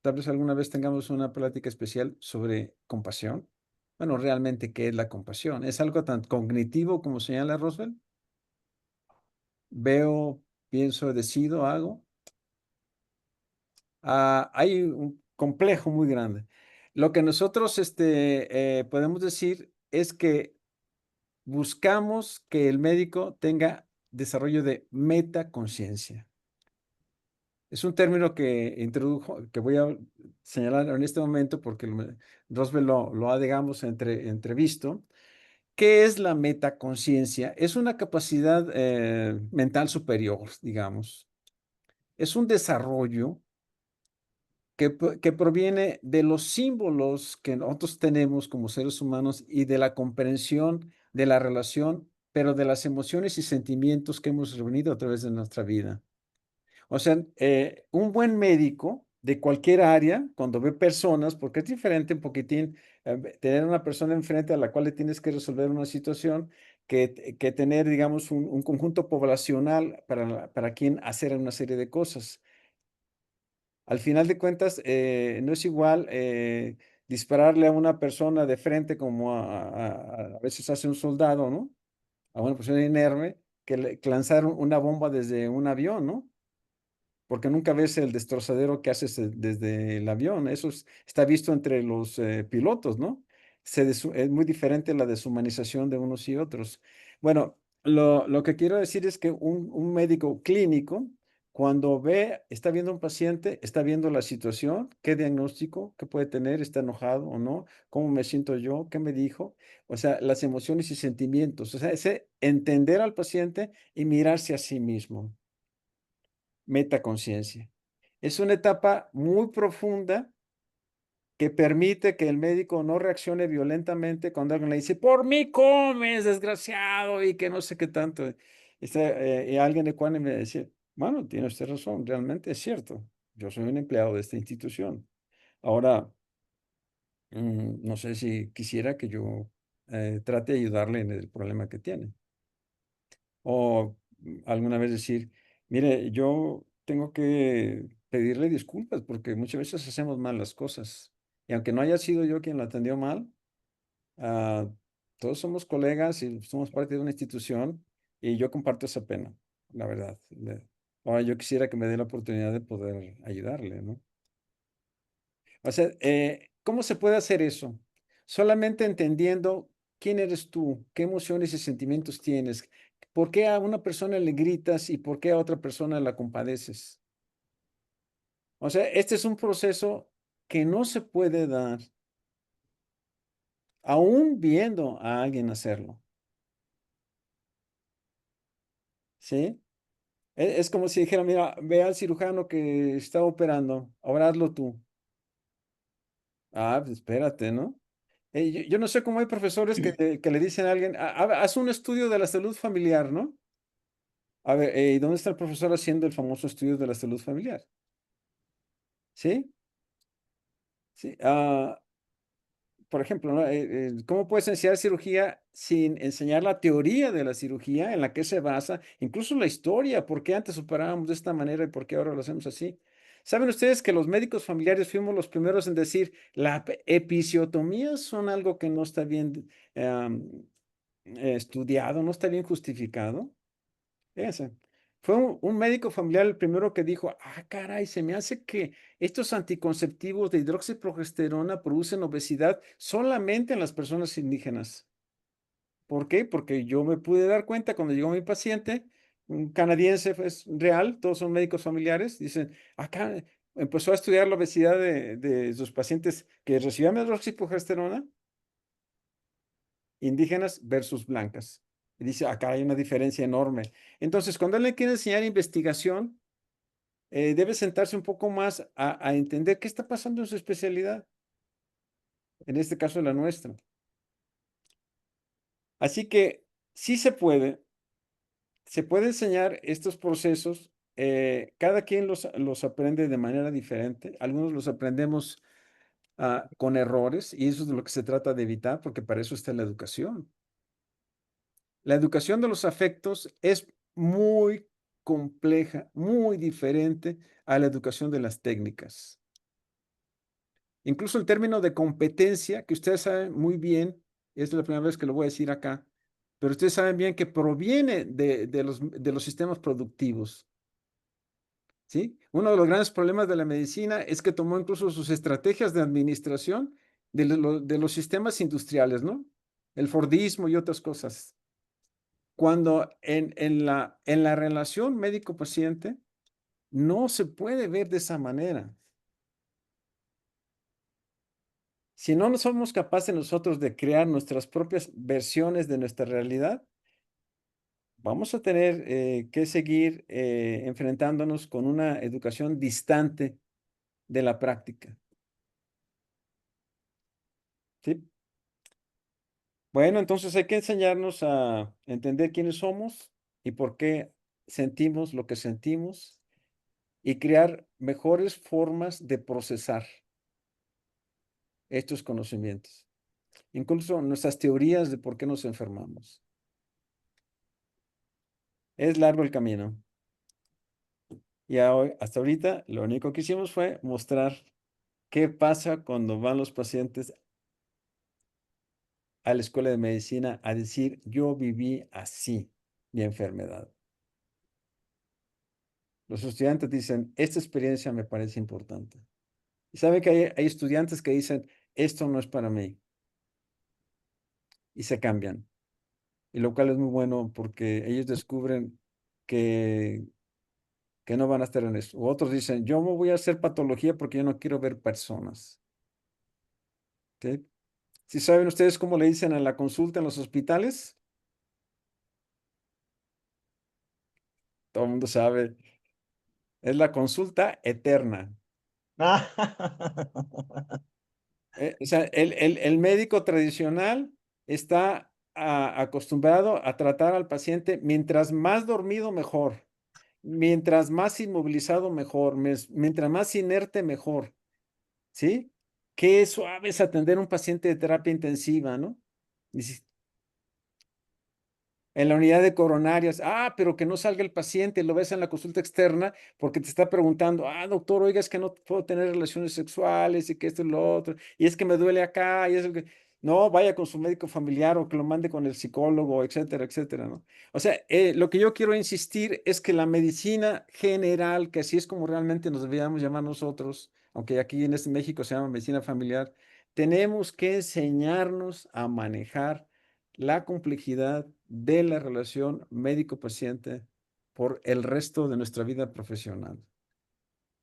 tal vez alguna vez tengamos una plática especial sobre compasión. Bueno, realmente, ¿qué es la compasión? ¿Es algo tan cognitivo como señala Roosevelt? Veo, pienso, decido, hago. Hay un complejo muy grande. Lo que nosotros podemos decir es que buscamos que el médico tenga desarrollo de metaconciencia. Es un término que introdujo, que voy a señalar en este momento porque Roosevelt lo ha, digamos, entrevisto. ¿Qué es la metaconciencia? Es una capacidad mental superior, digamos. Es un desarrollo que proviene de los símbolos que nosotros tenemos como seres humanos y de la comprensión de la relación, pero de las emociones y sentimientos que hemos reunido a través de nuestra vida. O sea, un buen médico de cualquier área, cuando ve personas, porque es diferente un poquitín tener una persona enfrente a la cual le tienes que resolver una situación que tener, digamos, un conjunto poblacional para quien hacer una serie de cosas. Al final de cuentas, no es igual dispararle a una persona de frente como a veces hace un soldado, ¿no? A una persona inerme, que lanzar una bomba desde un avión, ¿no? Porque nunca ves el destrozadero que haces desde el avión. Eso está visto entre los pilotos, ¿no? Es muy diferente la deshumanización de unos y otros. Bueno, lo que quiero decir es que un médico clínico, cuando está viendo un paciente, está viendo la situación, qué diagnóstico, qué puede tener, está enojado o no, cómo me siento yo, qué me dijo, o sea, las emociones y sentimientos, o sea, ese entender al paciente y mirarse a sí mismo. Metaconciencia. Es una etapa muy profunda que permite que el médico no reaccione violentamente cuando alguien le dice, por mí comes, desgraciado, y que no sé qué tanto. Y alguien ecuánime me decía, bueno, tiene usted razón, realmente es cierto. Yo soy un empleado de esta institución. Ahora, no sé si quisiera que yo trate de ayudarle en el problema que tiene. O alguna vez decir, mire, yo tengo que pedirle disculpas porque muchas veces hacemos mal las cosas. Y aunque no haya sido yo quien la atendió mal, ah, todos somos colegas y somos parte de una institución y yo comparto esa pena, la verdad. Ahora yo quisiera que me dé la oportunidad de poder ayudarle, ¿no? O sea, ¿cómo se puede hacer eso? Solamente entendiendo quién eres tú, qué emociones y sentimientos tienes, por qué a una persona le gritas y por qué a otra persona la compadeces. O sea, este es un proceso que no se puede dar aún viendo a alguien hacerlo. ¿Sí? Es como si dijera, mira, ve al cirujano que está operando, ahora hazlo tú. Ah, pues espérate, ¿no? Yo no sé cómo hay profesores que le dicen a alguien, haz un estudio de la salud familiar, ¿no? A ver, ¿y dónde está el profesor haciendo el famoso estudio de la salud familiar? ¿Sí? Sí. Por ejemplo, ¿no? ¿Cómo puedes enseñar cirugía sin enseñar la teoría de la cirugía en la que se basa, incluso la historia, por qué antes operábamos de esta manera y por qué ahora lo hacemos así? ¿Saben ustedes que los médicos familiares fuimos los primeros en decir la episiotomía son algo que no está bien estudiado, no está bien justificado? Fíjense, fue un médico familiar el primero que dijo, caray, se me hace que estos anticonceptivos de hidroxiprogesterona producen obesidad solamente en las personas indígenas. ¿Por qué? Porque yo me pude dar cuenta cuando llegó mi paciente, un canadiense, es real, todos son médicos familiares, dicen, acá empezó a estudiar la obesidad de sus pacientes que recibían hidroxiprogesterona, indígenas versus blancas. Y dice, acá hay una diferencia enorme. Entonces, cuando él le quiere enseñar investigación, debe sentarse un poco más a entender qué está pasando en su especialidad, en este caso la nuestra. Así que sí se puede enseñar estos procesos, cada quien los aprende de manera diferente, algunos los aprendemos con errores y eso es de lo que se trata de evitar, porque para eso está la educación. La educación de los afectos es muy compleja, muy diferente a la educación de las técnicas. Incluso el término de competencia, que ustedes saben muy bien, es la primera vez que lo voy a decir acá, pero ustedes saben bien que proviene de los sistemas productivos. ¿Sí? Uno de los grandes problemas de la medicina es que tomó incluso sus estrategias de administración de los sistemas industriales, ¿no? El Fordismo y otras cosas. Cuando en la relación médico-paciente no se puede ver de esa manera. Si no somos capaces nosotros de crear nuestras propias versiones de nuestra realidad, vamos a tener que seguir enfrentándonos con una educación distante de la práctica. ¿Sí? Bueno, entonces hay que enseñarnos a entender quiénes somos y por qué sentimos lo que sentimos y crear mejores formas de procesar estos conocimientos, incluso nuestras teorías de por qué nos enfermamos. Es largo el camino. Y hasta ahorita lo único que hicimos fue mostrar qué pasa cuando van los pacientes a la escuela de medicina a decir, yo viví así mi enfermedad. Los estudiantes dicen, esta experiencia me parece importante. Y sabe que hay estudiantes que dicen, esto no es para mí. Y se cambian. Y lo cual es muy bueno porque ellos descubren que no van a estar en eso. O otros dicen, yo me voy a hacer patología porque yo no quiero ver personas. ¿Sí? ¿Sí saben ustedes cómo le dicen a la consulta en los hospitales? Todo el mundo sabe. Es la consulta eterna. O sea, el médico tradicional está acostumbrado a tratar al paciente mientras más dormido, mejor. Mientras más inmovilizado, mejor. Mientras más inerte, mejor. ¿Sí? Qué suave es atender a un paciente de terapia intensiva, ¿no? En la unidad de coronarias, pero que no salga el paciente, lo ves en la consulta externa porque te está preguntando, doctor, oiga, es que no puedo tener relaciones sexuales y que esto y lo otro, y es que me duele acá, y es que... No, vaya con su médico familiar o que lo mande con el psicólogo, etcétera, etcétera, ¿no? O sea, lo que yo quiero insistir es que la medicina general, que así es como realmente nos deberíamos llamar nosotros, aunque aquí en México se llama medicina familiar, tenemos que enseñarnos a manejar la complejidad de la relación médico-paciente por el resto de nuestra vida profesional.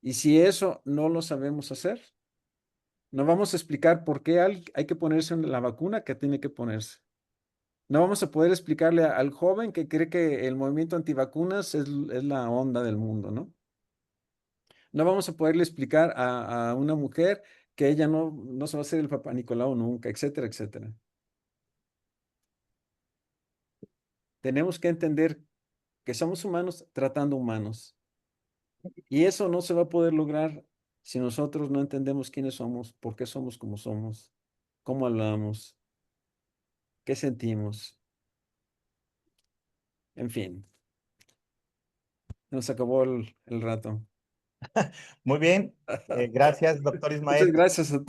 Y si eso no lo sabemos hacer, no vamos a explicar por qué hay que ponerse la vacuna que tiene que ponerse. No vamos a poder explicarle al joven que cree que el movimiento antivacunas es la onda del mundo, ¿no? No vamos a poderle explicar a una mujer que ella no se va a hacer el Papá Nicolau nunca, etcétera, etcétera. Tenemos que entender que somos humanos tratando humanos. Y eso no se va a poder lograr si nosotros no entendemos quiénes somos, por qué somos como somos, cómo hablamos, qué sentimos. En fin, nos acabó el rato. Muy bien. Gracias, doctor Muchas Ismael. gracias a todos.